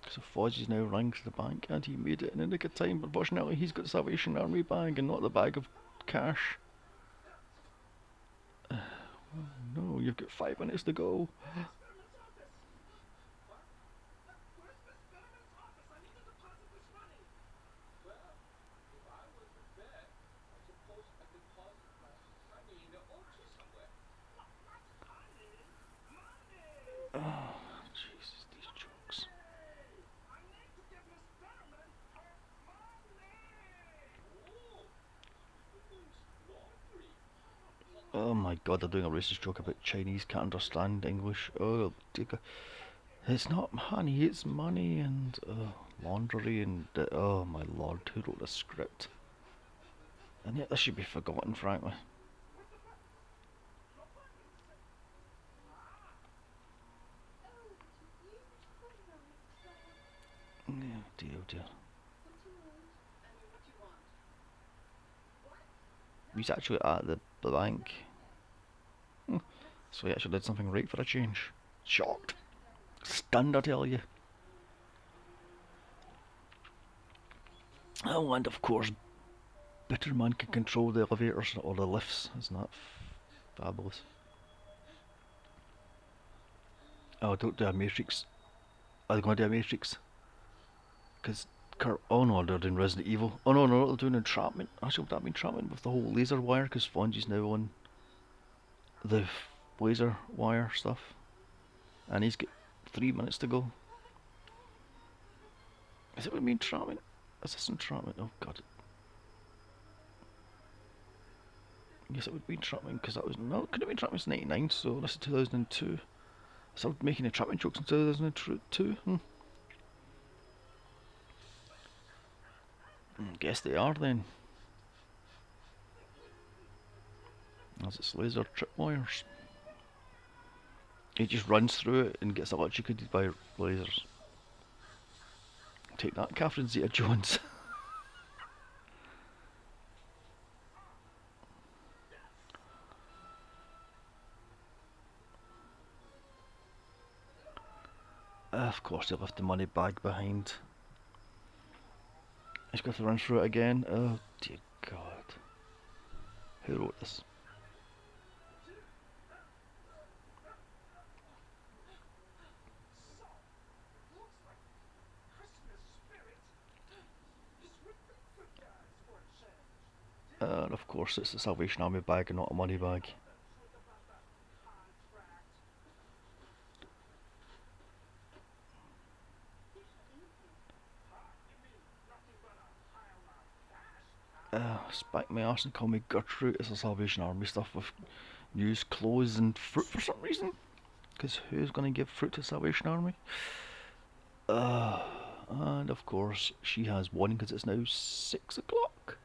So Fozzie's now running to the bank and he made it in a nick of time. Unfortunately, he's got the Salvation Army bag and not the bag of cash. No, you've got 5 minutes to go. Oh, Jesus, these jokes. Oh my god, they're doing a racist joke about Chinese can't understand English. Oh, dear God. It's not honey, it's money and laundry and oh my lord, who wrote the script? And yet this should be forgotten, frankly. Oh dear, oh dear. He's actually at the bank. So he actually did something right for a change. Shocked. Stunned, I tell you. Oh, and of course, Bitterman can control the elevators or the lifts. Isn't that fabulous? Oh, don't do a Matrix. Are they going to do a Matrix? Because oh no, they're doing Resident Evil. Oh no, no, they're doing entrapment. Actually, would that be entrapment with the whole laser wire? Because Fonzie's now on the laser wire stuff. And he's got 3 minutes to go. Is it going to be entrapment? Is this entrapment? Oh god. Yes, it would be entrapment because that was no. It could have been entrapment in '99, so this is 2002. So making entrapment jokes in 2002. Guess they are then. As it's laser tripwires. He just runs through it and gets electrocuted by lasers. Take that, Catherine Zeta-Jones. Of course, they left the money bag behind. He's got to run through it again. Oh dear God. Who wrote this? And of course, it's the Salvation Army bag and not a money bag. Spank my arse and call me Gertrude. It's a Salvation Army stuff with news, clothes, and fruit for some reason. Because who's going to give fruit to Salvation Army? Uh, and of course, she has warning because it's now 6 o'clock.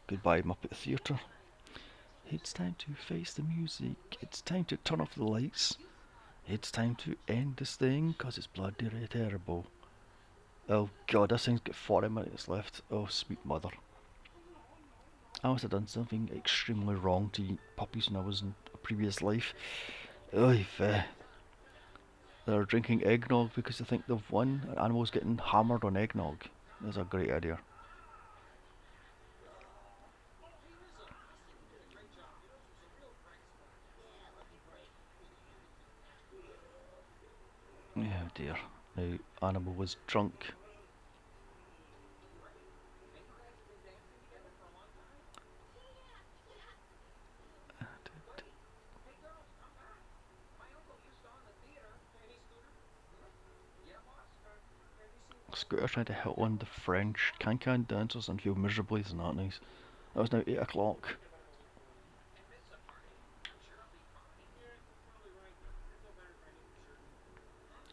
Goodbye, Muppet Theatre. It's time to face the music. It's time to turn off the lights. It's time to end this thing because it's bloody terrible. Oh god, this thing's got 40 minutes left. Oh, sweet mother. I must have done something extremely wrong to eat puppies when I was in a previous life. Oy vey. They're drinking eggnog because they think they've won. An animal's getting hammered on eggnog. That's a great idea. Oh dear. Now, animal was drunk. Scooter trying to hit on the French can-can dancers and feel miserably. Isn't that nice? That was now 8 o'clock.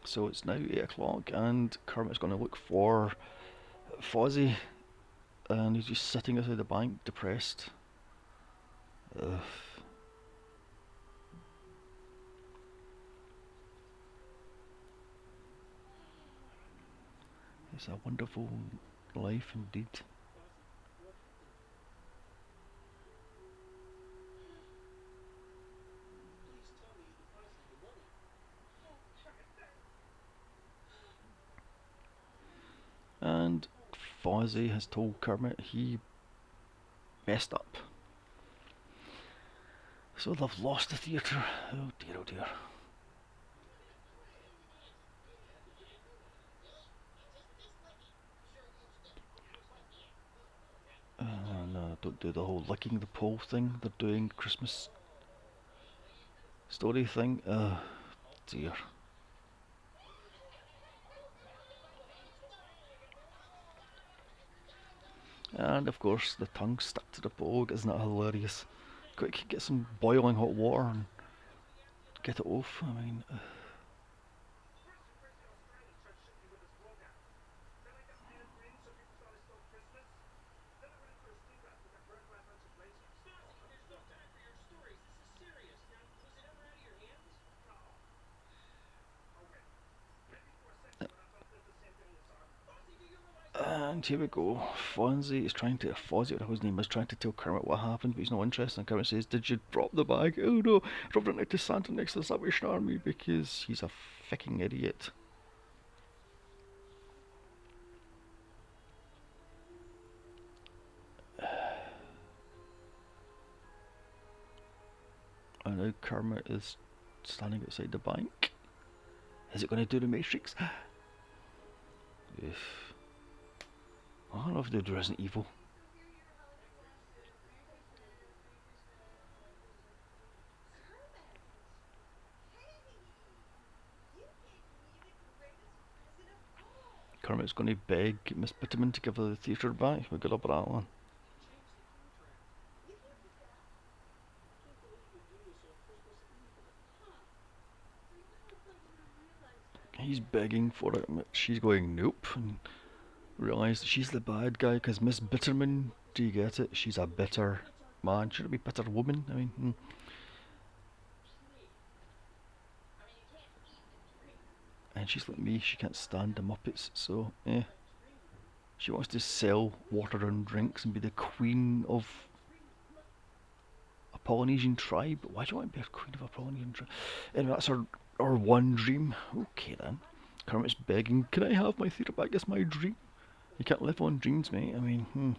So it's now 8 o'clock and Kermit's going to look for Fozzie and he's just sitting outside the bank, depressed. Ugh. It's a wonderful life indeed. And Fozzie has told Kermit he messed up. So they've lost the theatre. Oh dear, oh dear. No, don't do the whole licking the pole thing. They're doing Christmas story thing. Dear. And of course, the tongue stuck to the pole. Isn't that hilarious? Quick, get some boiling hot water and get it off. I mean, and here we go. Fonzie is trying to, Fozzie, or his name is, trying to tell Kermit what happened, but he's not interested. And Kermit says, "Did you drop the bag?" "Oh no, I dropped it next to Santa next to the Salvation Army," because he's a fucking idiot. And now Kermit is standing outside the bank. Is it going to do the Matrix? If I don't know if they do Resident Evil. Kermit's going to beg Miss Bitterman to give her the theatre back. We got up that one. He's begging for it. She's going nope, and realised she's the bad guy because Miss Bitterman. Do you get it? She's a bitter man. Should it be bitter woman? I mean, and she's like me. She can't stand the Muppets, so yeah. She wants to sell water and drinks and be the queen of a Polynesian tribe. Why do you want to be a queen of a Polynesian tribe? Anyway, that's our one dream. Okay then. Kermit's begging, "Can I have my theatre back? It's my dream." You can't live on dreams, mate. I mean,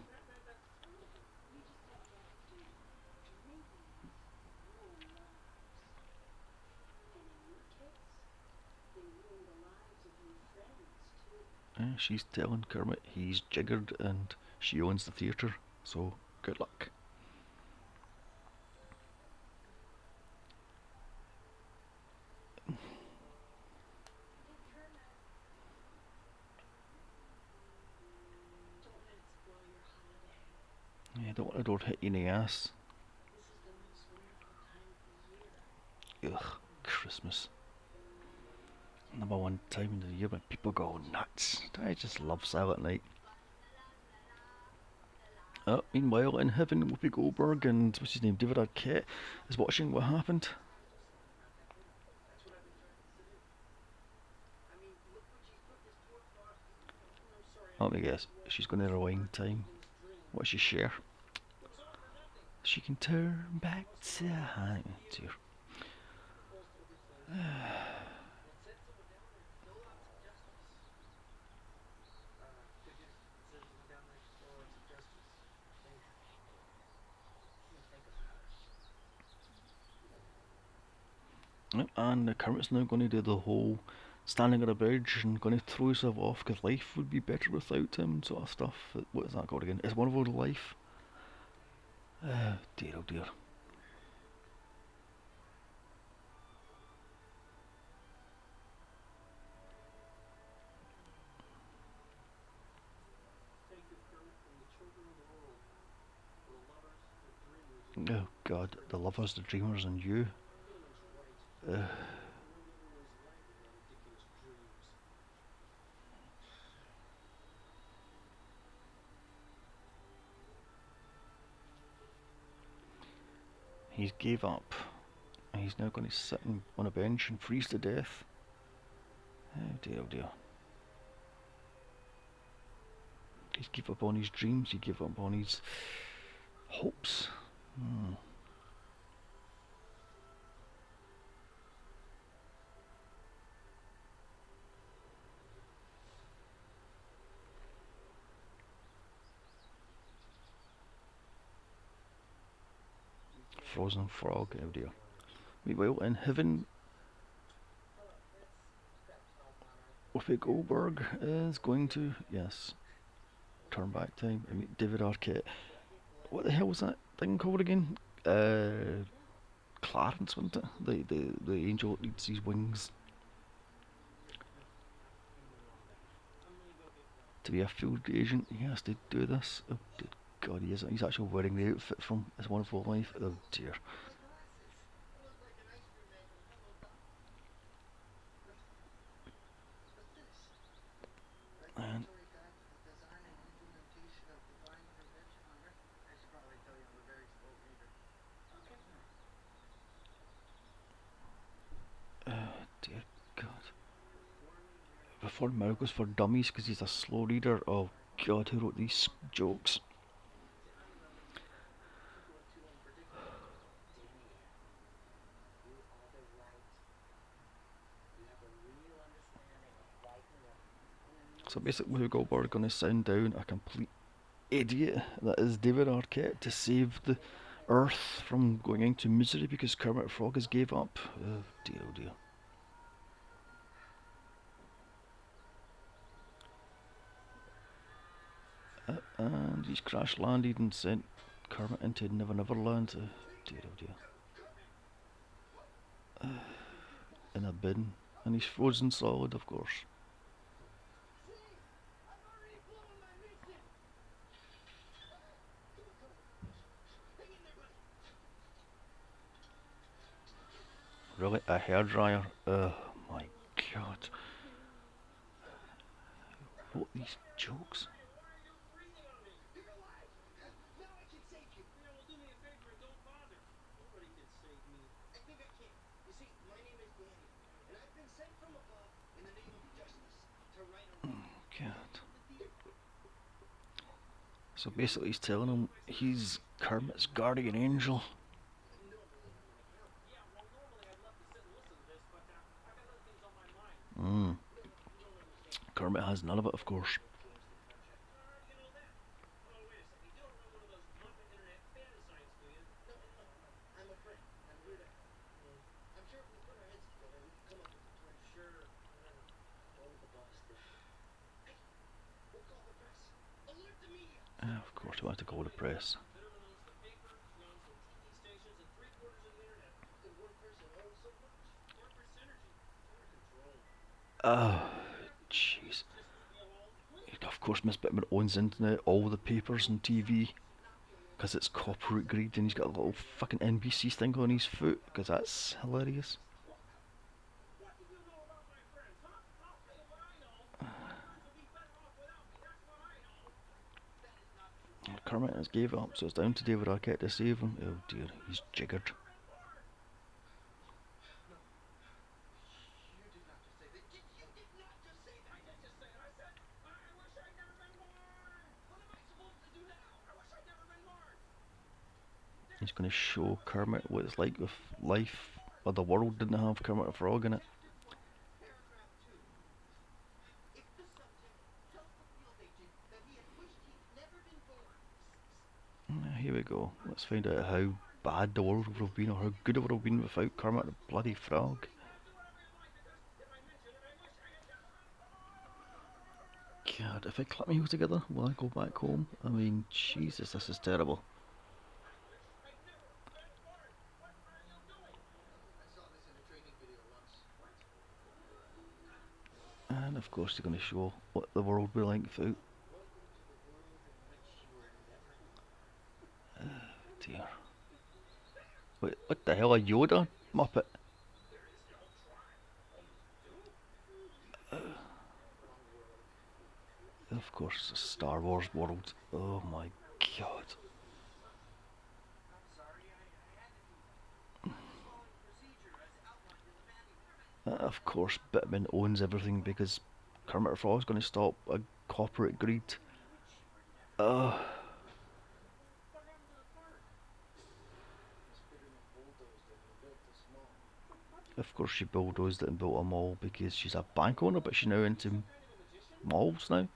she's telling Kermit he's jiggered and she owns the theatre, so good luck. don't want a door to hit you in the ass. Ugh, Christmas. Number one time in the year when people go nuts. I just love Silent Night. Meanwhile, in heaven, Whoopi Goldberg and what's his name, David Arquette, is watching what happened. Let me guess, she's going to rewind time. What does she share? She can turn back time. Dear. And Kermit's now going to do the whole standing on a bridge and going to throw himself off because life would be better without him, sort of stuff. What is that called again? It's one of our life. Dear, oh dear. Oh God, the lovers, the dreamers, and you. He's gave up. And he's now going to sit on a bench and freeze to death. Oh dear, oh dear. He's give up on his dreams, he gave up on his hopes. Frozen frog, oh dear. Meanwhile, in heaven, Whoopi Goldberg is going to, yes, turn back time and meet David Arquette. What the hell was that thing called again? Clarence, wasn't it? The angel that needs his wings to be a field agent. He has to do this. Oh dear God, he isn't. He's actually wearing the outfit from His Wonderful Life. Oh dear. And dear God. Before Miracles for Dummies, because he's a slow reader. Oh God, who wrote these jokes? So basically, Whoopi Goldberg going to send down a complete idiot that is David Arquette to save the Earth from going into misery because Kermit Frog has gave up. Oh dear, oh dear. And he's crash landed and sent Kermit into Never Never Land. Oh dear, oh dear. In a bin. And he's frozen solid, of course. Really? A hairdryer? Oh my God. What these jokes? God. So basically he's telling him he's Kermit's guardian angel. Kermit has none of it, of course. Of course, we have to call the press. Oh, jeez. Of course, Miss Bitman owns internet, all the papers and TV. because it's copyright greed and he's got a little fucking NBC thing on his foot, because that's hilarious. Kermit has gave up, so it's down to David Arquette to save him. Oh dear, he's jiggered. He's going to show Kermit what it's like with life, where the world didn't have Kermit the Frog in it. Here we go. Let's find out how bad the world would have been, or how good it would have been without Kermit the bloody Frog. God, if I clap my heels together, will I go back home? I mean, Jesus, this is terrible. And of course they're going to show what the world will be like without. Oh dear. Wait, what the hell, a Yoda Muppet? Of course, the Star Wars world. Oh my god. Of course, Bitman owns everything because Kermit the Frog's going to stop a corporate greed. Ugh. Of course, she bulldozed it and built a mall because she's a bank owner, but she's now into malls now.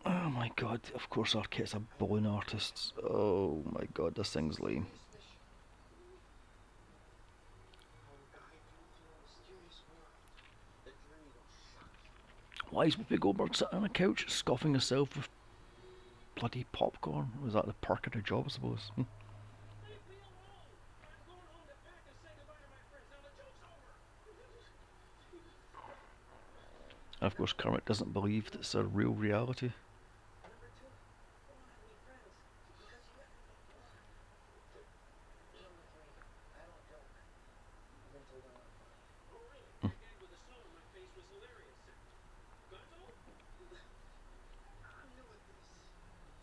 Oh my god, of course Arquette's a balloon artist. Oh my god, this thing's lame. Why is Whoopi Goldberg sitting on a couch scoffing herself with bloody popcorn? Was that the perk of the job, I suppose? And of course Kermit doesn't believe that it's a real reality.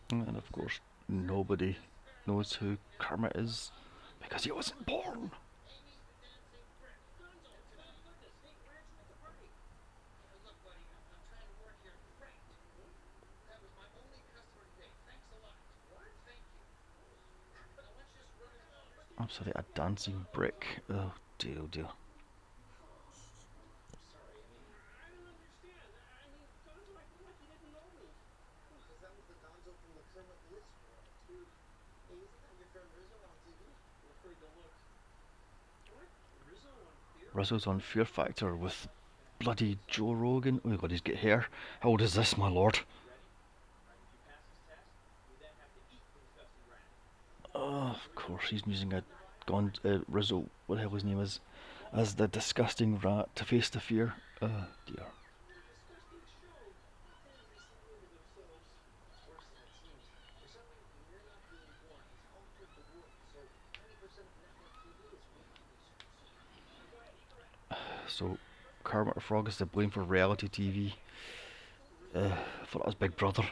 And of course nobody knows who Kermit is because he wasn't born. I'm sorry, a dancing brick. Oh dear, oh dear. Rizzo's on Fear Factor with bloody Joe Rogan. Oh my god, he's got hair. How old is this, my lord? Oh, of course, he's using a Rizzo, what the hell his name is, as the disgusting rat to face the fear. Oh dear. So, Kermit the Frog is to blame for reality TV. I thought it was Big Brother.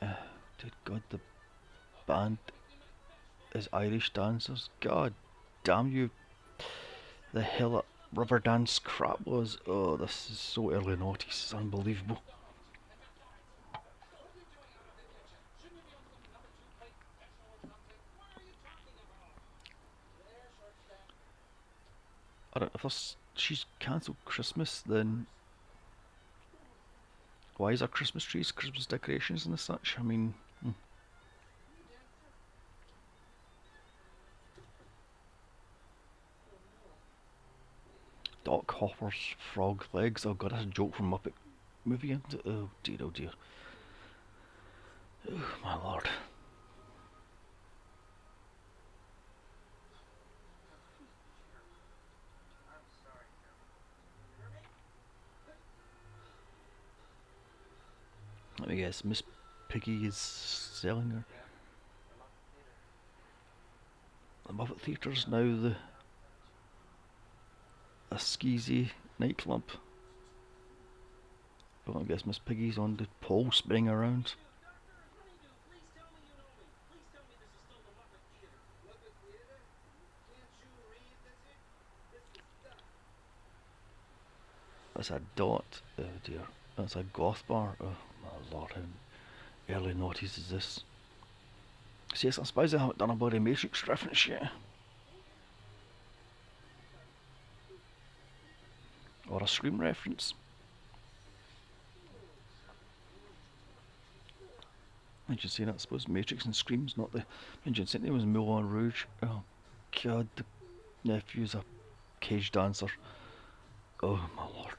Good God, the band is Irish dancers. God damn you. The hell that rubber dance crap was. Oh, this is so early noughties. It's unbelievable. I don't know if she's cancelled Christmas, then why is there Christmas trees, Christmas decorations and such? I mean, Doc Hopper's frog legs. Oh god, that's a joke from Muppet movie. Oh dear, oh dear. Oh my lord. guess Miss Piggy is selling her. The Muppet Theatre's now a skeezy nightclub. Well, I guess Miss Piggy's on the pole spinning around. That's a dot. Oh dear. That's a goth bar. Oh my lord, how early noughties is this? So yes, I suppose I haven't done a bloody Matrix reference yet. Or a Scream reference. I should say that. I suppose Matrix and Scream's not the. I should say it was Moulin Rouge. Oh god, the nephew's a cage dancer. Oh my lord.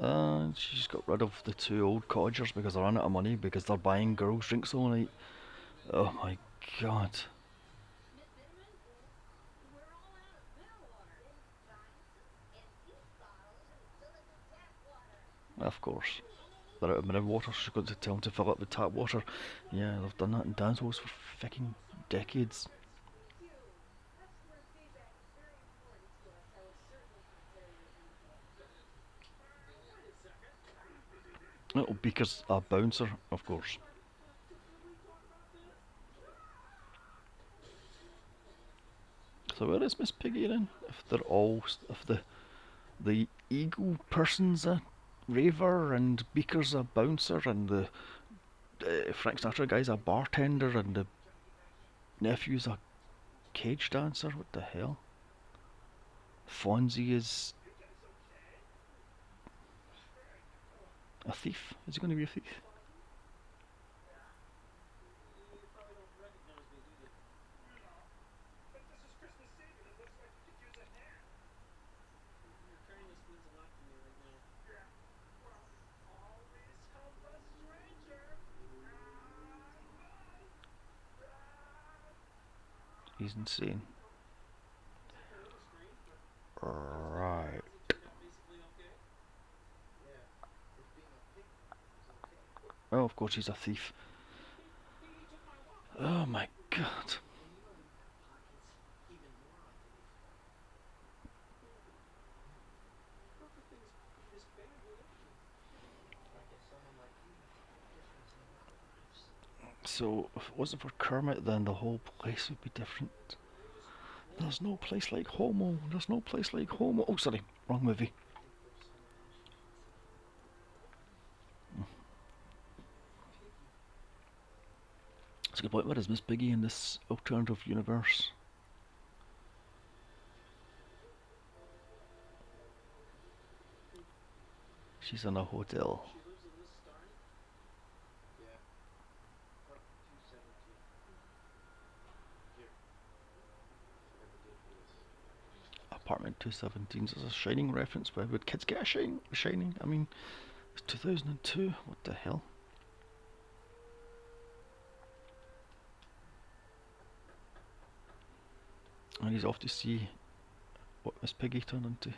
And she's got rid of the two old cottagers because they're running out of money because they're buying girls' drinks all night. Oh my god. Of course. They're out of mineral water, she's got to tell them to fill up with tap water. Yeah, they've done that in dance halls for fucking decades. Little Beaker's a bouncer, of course. So where is Miss Piggy then? If they're all, if the eagle person's a raver and Beaker's a bouncer and the Frank Sinatra guy's a bartender and the nephew's a cage dancer. What the hell? Fonzie is a thief. Is he going to be a thief? He's insane. Right. Oh, of course he's a thief. Oh my god. So, if it wasn't for Kermit, then the whole place would be different. There's no place like Homo. There's no place like Homo. Oh, sorry, wrong movie. That's a good point. Where is Miss Piggy in this alternative universe? She's in a hotel. Apartment 217 is a Shining reference. Why would kids get a Shining? I mean, it's 2002. What the hell? And he's off to see what Miss Piggy turned into.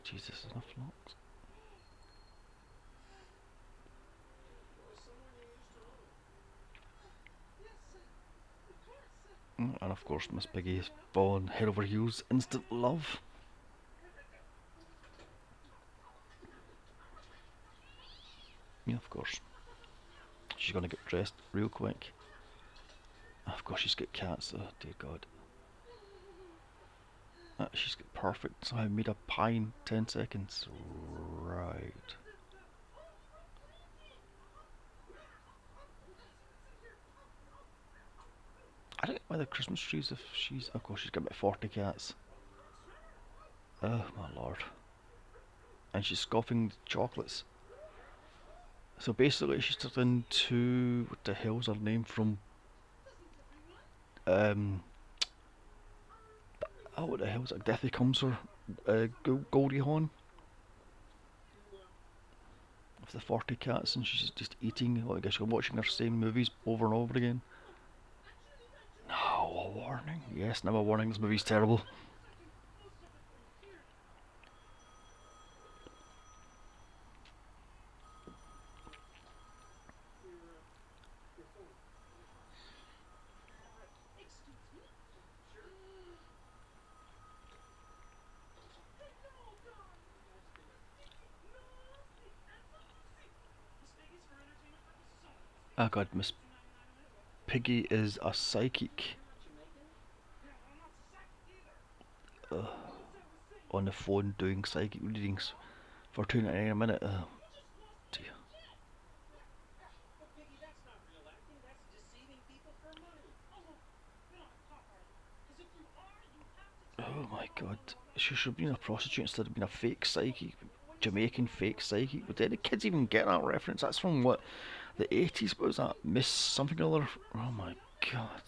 Jesus, enough locks. And of course, Miss Piggy is fallen head over heels, instant love. Yeah, of course. She's gonna get dressed real quick. Of course, she's got cats. Oh dear God. She's got perfect. So I made a pie in 10 seconds. Right. I don't get why the Christmas trees if she's. Of course, she's got about 40 cats. Oh my lord. And she's scoffing the chocolates. So basically she's turned into, what the hell's her name from, um, oh what the hell's it, Death Becomes Her, Goldie Hawn of the 40 Cats, and she's just eating, well, I guess you're watching her same movies over and over again. No, a warning. Yes, now a warning, this movie's terrible. Oh god, Miss Piggy is a psychic. Ugh. On the phone doing psychic readings for 2.99 a minute. Oh dear. Oh my god. She should have been a prostitute instead of being a fake psychic. Jamaican fake psychic. But did the kids even get that reference? That's from what? The 80s? What was that? Miss something or other? Oh my god.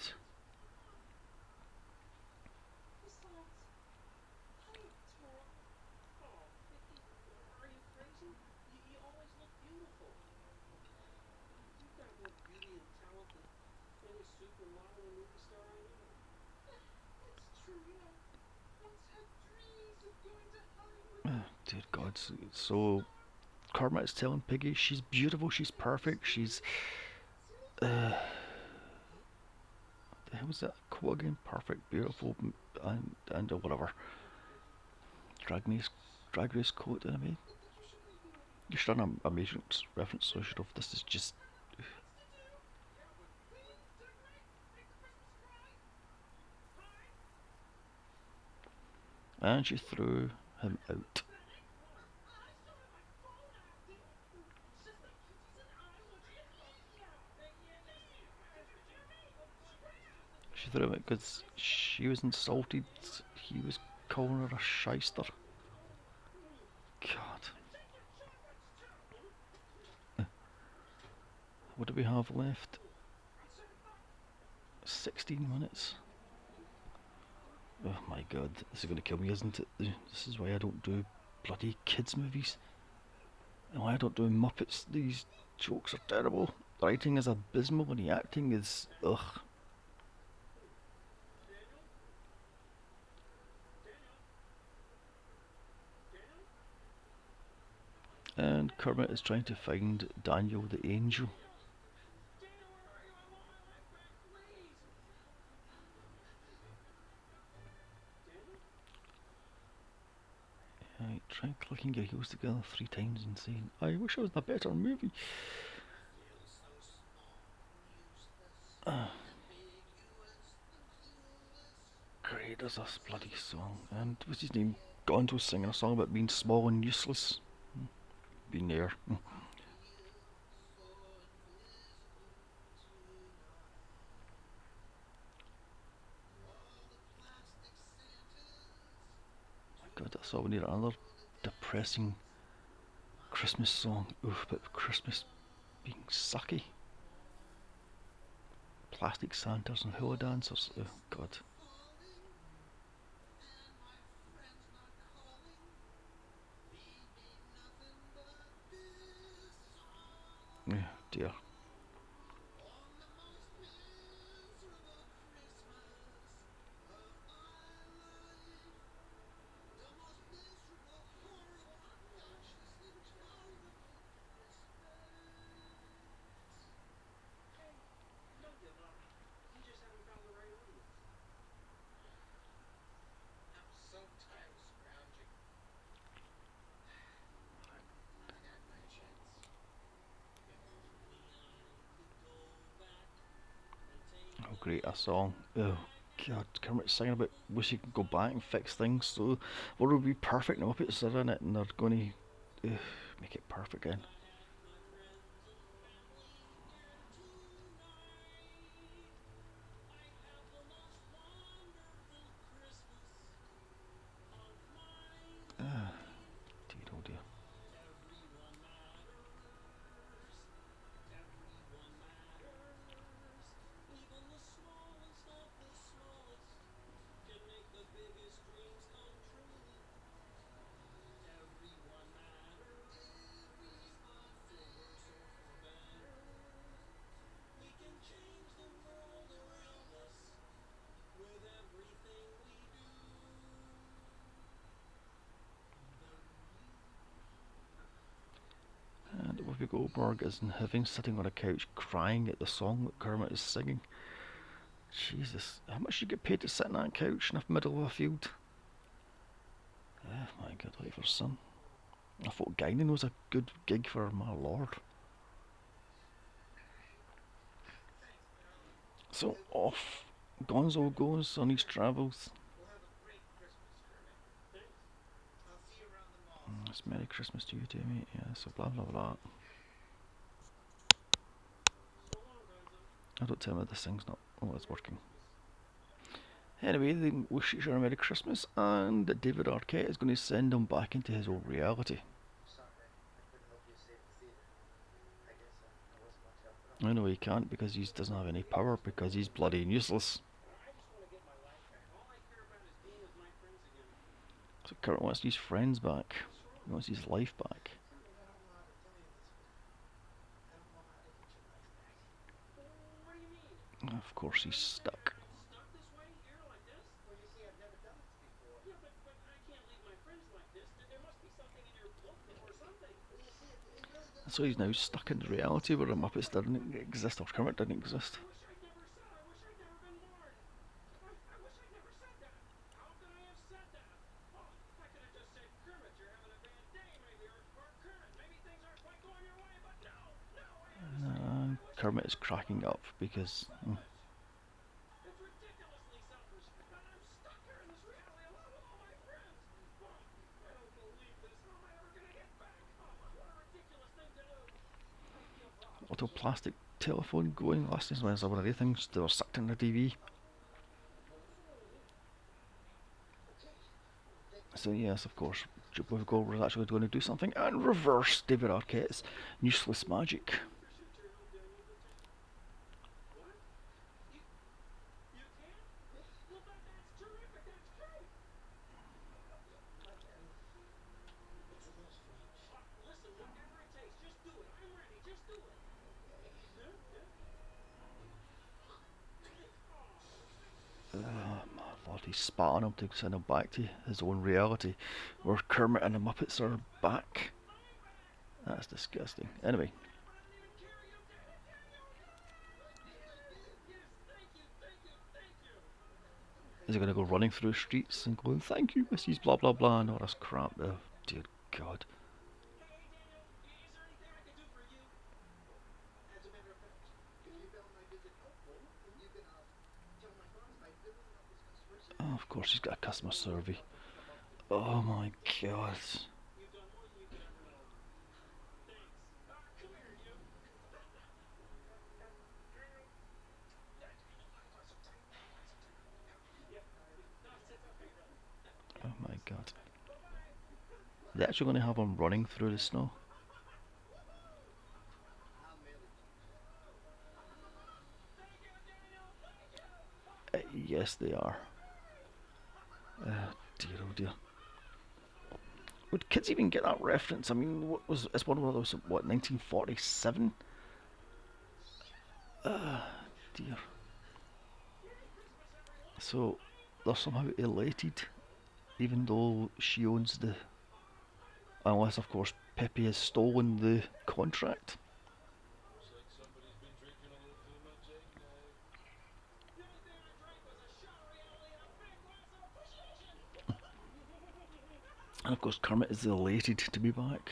Oh, dear god. So Kermit is telling Piggy she's beautiful, she's perfect, she's. The hell was that quote again? Perfect, beautiful, and whatever. Drag race, drag race quote that I made. You should have done a Matrix reference, so I should have. This is just. And she threw him out. She threw him out because she was insulted. He was calling her a shyster. God. What do we have left? 16 minutes. Oh my god, this is going to kill me, isn't it? This is why I don't do bloody kids' movies. And why I don't do Muppets. These jokes are terrible. The writing is abysmal and the acting is. Ugh. And Kermit is trying to find Daniel the Angel. Right, try clicking your heels together 3 times and saying, I wish I was in a better movie. Great, there's this bloody song. And what's his name? Gonzo's singing a song about being small and useless. Being there. God, that's all we need. Another depressing Christmas song. Oof, but Christmas being sucky. Plastic Santas and hula dancers. Oh, God. Oh, dear. Oh, great, a song. Oh, God, Kermit's singing about wish he could go back and fix things. So, what would be perfect? The Muppets are in it and they're going to make it perfect again. Whoopi Goldberg is in heaven sitting on a couch crying at the song that Kermit is singing. Jesus, how much do you get paid to sit on that couch in the middle of a field? Oh my god, wait for son. I thought Guinan was a good gig for my lord. So off Gonzo goes on his travels. It's Merry Christmas to you too, mate. Yeah, so blah blah blah. I don't tell me this thing's not. Oh, it's working. Anyway, they wish each other a Merry Christmas, and David Arquette is going to send him back into his old reality. I know he can't because he doesn't have any power because he's bloody and useless. So Kurt wants his friends back. He wants his life back. Of course he's stuck. So he's now stuck in reality where the Muppets didn't exist or Kermit didn't exist. Kermit is cracking up because little plastic telephone going last night when one of the things they were sucked in the TV. So yes, of course, Whoopi Goldberg was actually going to do something and reverse David Arquette's useless magic. My lord, he spat on him to send him back to his own reality where Kermit and the Muppets are back. That's disgusting. Anyway. Is he going to go running through streets and going, thank you, Mrs. blah blah blah, and all this crap? Oh, dear God. Oh, of course he's got a customer survey. Oh my God. Oh my God. They're actually going to have him running through the snow. Yes, they are. Dear, oh dear. Would kids even get that reference? I mean, what was it's one of those, what, 1947? Dear. So they're somehow elated, even though she owns the. Unless, of course, Pepe has stolen the contract. And of course, Kermit is elated to be back.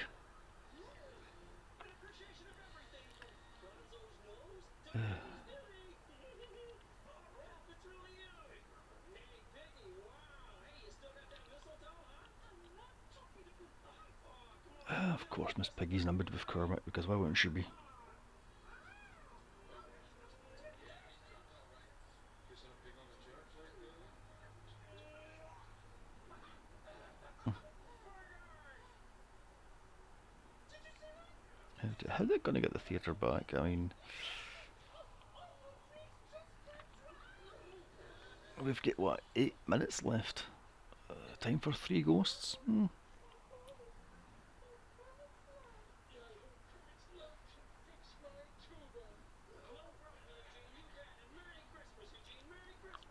Of course, Miss Piggy's numbered with Kermit because why wouldn't she be? How are they going to get the theatre back? I mean, we've got what, 8 minutes left. Time for 3 ghosts.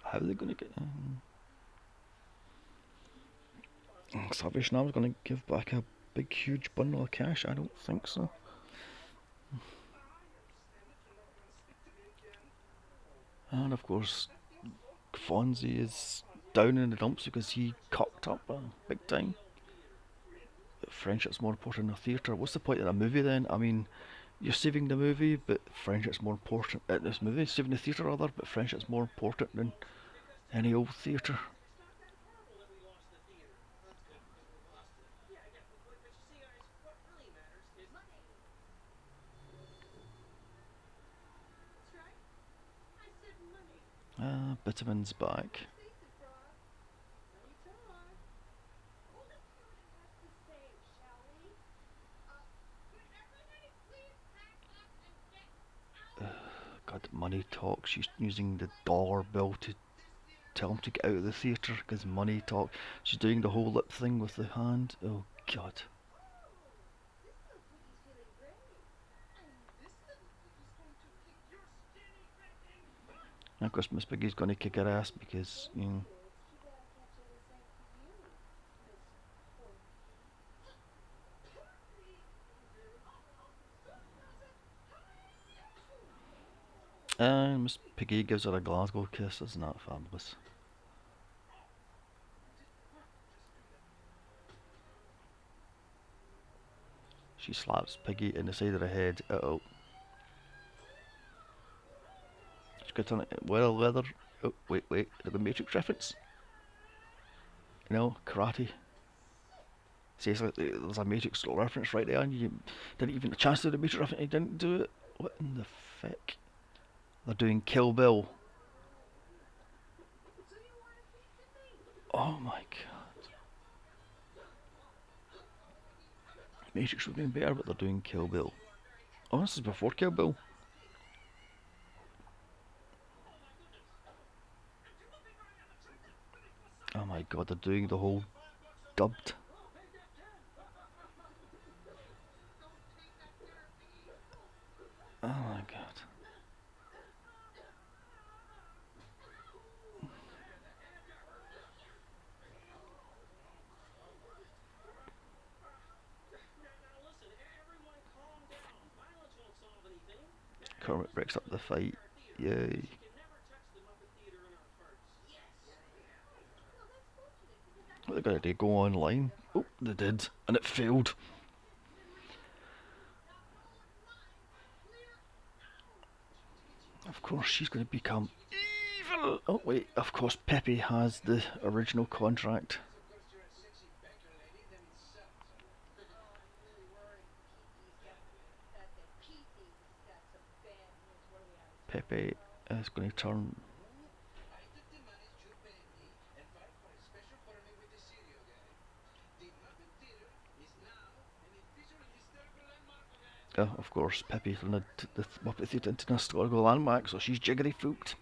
How are they going to get? Salvation Army's going to give back a big, huge bundle of cash? I don't think so. And of course, Fonzie is down in the dumps because he cocked up big time. Friendship's more important in a theatre. What's the point in a movie then? I mean, you're saving the movie, but friendship's more important. This movie, saving the theatre rather, but friendship's more important than any old theatre. Bitterman's back. God, money talk. She's using the dollar bill to tell him to get out of the theatre because money talk. She's doing the whole lip thing with the hand. Oh God. And of course, Miss Piggy's going to kick her ass because, you know. And Miss Piggy gives her a Glasgow kiss. Isn't that fabulous? She slaps Piggy in the side of the head. Uh oh. She's got on it. Well, leather. Oh, wait. The Matrix reference? You know, karate. Seriously, there's a Matrix reference right there, and you didn't even a chance to do the Matrix reference. You didn't do it. What in the feck? They're doing Kill Bill. Oh my god. Matrix would have been better, but they're doing Kill Bill. Oh, this is before Kill Bill. Oh my god, they're doing the whole dubbed. Oh my god. Kermit breaks up the fight. Yay. What are they gonna do? Go online? Oh, they did, and it failed. Of course, she's gonna become evil. Oh wait, of course, Pepe has the original contract. Pepe is going to turn. Of course, Pepe turned the Muppet Theatre into an historical landmark, so she's jiggery fooked.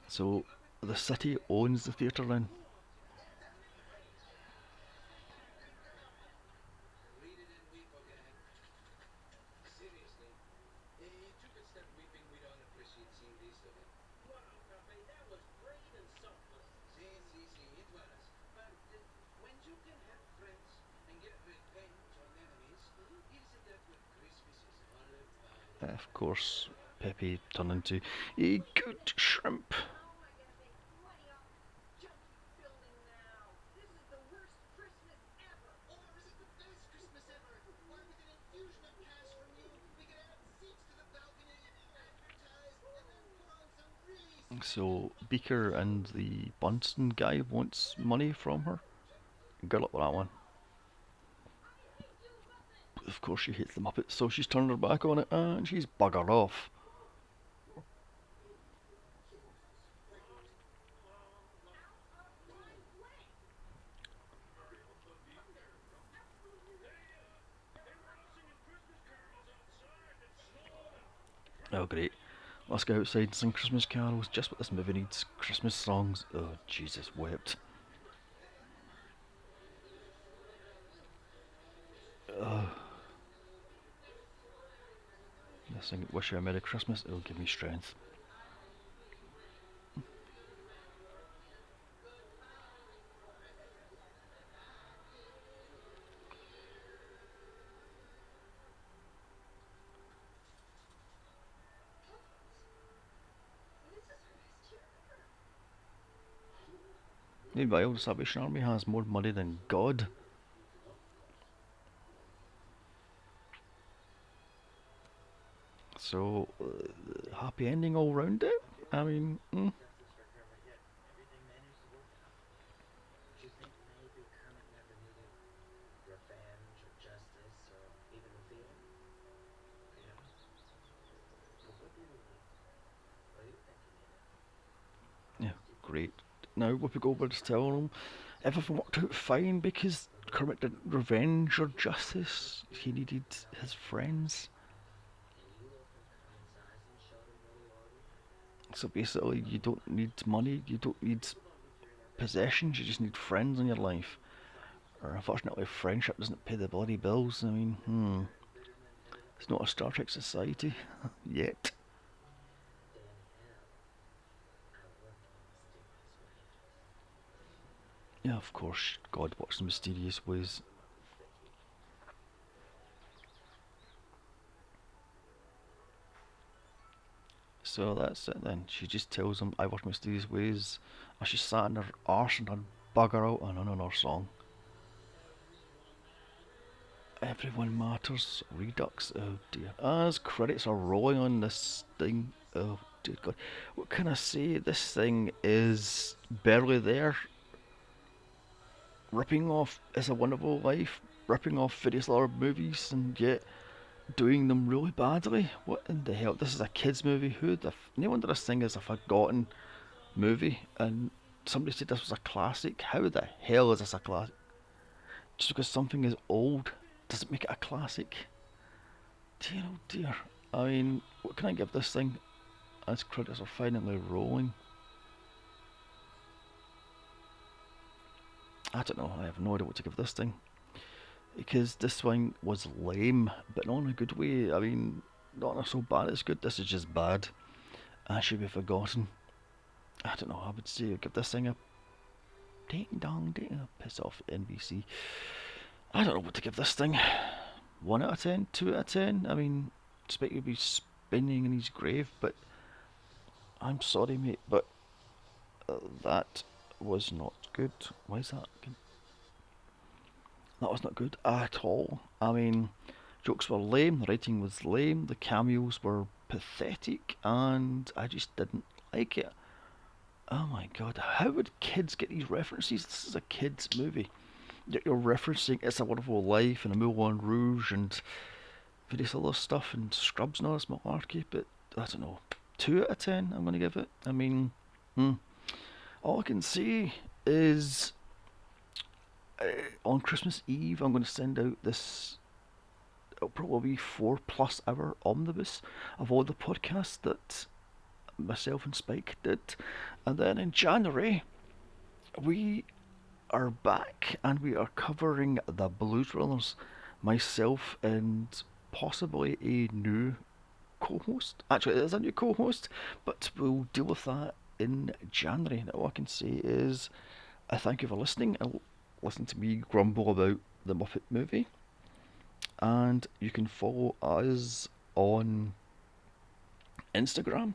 So the city owns the theatre then. Of course, Pepe turned into a good shrimp. So Beaker and the Bunsen guy wants money from her. Good luck with that one. Of course she hates the Muppets, so she's turned her back on it and she's buggered off. Oh great. Let's go outside and sing Christmas carols. Just what this movie needs. Christmas songs. Oh Jesus wept. Uh, I sing Wish You a Merry Christmas. It'll give me strength. Meanwhile, the Salvation Army has more money than God. So, happy ending all round it. I mean, yeah, great. Now Whoopi Goldberg's telling him everything worked out fine because Kermit didn't revenge or justice. He needed his friends. So basically, you don't need money, you don't need possessions, you just need friends in your life. Or unfortunately, friendship doesn't pay the bloody bills. I mean, it's not a Star Trek society yet. Yeah, of course, God works in mysterious ways. So that's it then. She just tells him, I work in mysterious ways. And she sat in her arse and her bugger out on another song. Everyone Matters Redux. Oh dear. As credits are rolling on this thing. Oh dear God. What can I say? This thing is barely there. Ripping off It's a Wonderful Life, ripping off various other movies, and yet doing them really badly. What in the hell? This is a kids' movie. No wonder this thing is a forgotten movie. And somebody said this was a classic. How the hell is this a classic? Just because something is old doesn't make it a classic. Dear oh dear. I mean, what can I give this thing? As credits are finally rolling. I don't know. I have no idea what to give this thing. Because this one was lame, but not in a good way. I mean, not in a so bad it's good. This is just bad. I should be forgotten. I don't know. I would say give this thing a ding dong ding. Piss off NBC. I don't know what to give this thing. 1 out of 10, 2 out of 10. I mean, Spike would be spinning in his grave, but I'm sorry, mate, but that was not good. Why is that? That was not good at all. I mean, jokes were lame, the writing was lame, the cameos were pathetic, and I just didn't like it. Oh my god, how would kids get these references? This is a kids' movie. Yet you're referencing It's a Wonderful Life and a Moulin Rouge and various other stuff and Scrubs and all this malarkey, but I don't know. 2 out of 10, I'm going to give it. I mean, hmm. All I can say is on Christmas Eve, I'm going to send out this. It'll probably be 4+ hour omnibus of all the podcasts that myself and Spike did, and then in January we are back and we are covering the Blues Brothers. Myself and possibly a new co-host. Actually, it is a new co-host, but we'll deal with that in January. And all I can say is, I thank you for listening. Listen to me grumble about the Muppet movie, and you can follow us on Instagram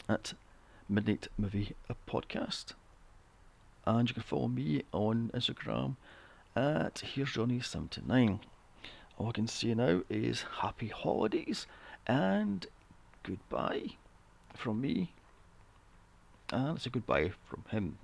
at Midnight Movie Podcast, and you can follow me on Instagram at Here's Johnny79. All I can say now is happy holidays and goodbye from me, and it's a goodbye from him.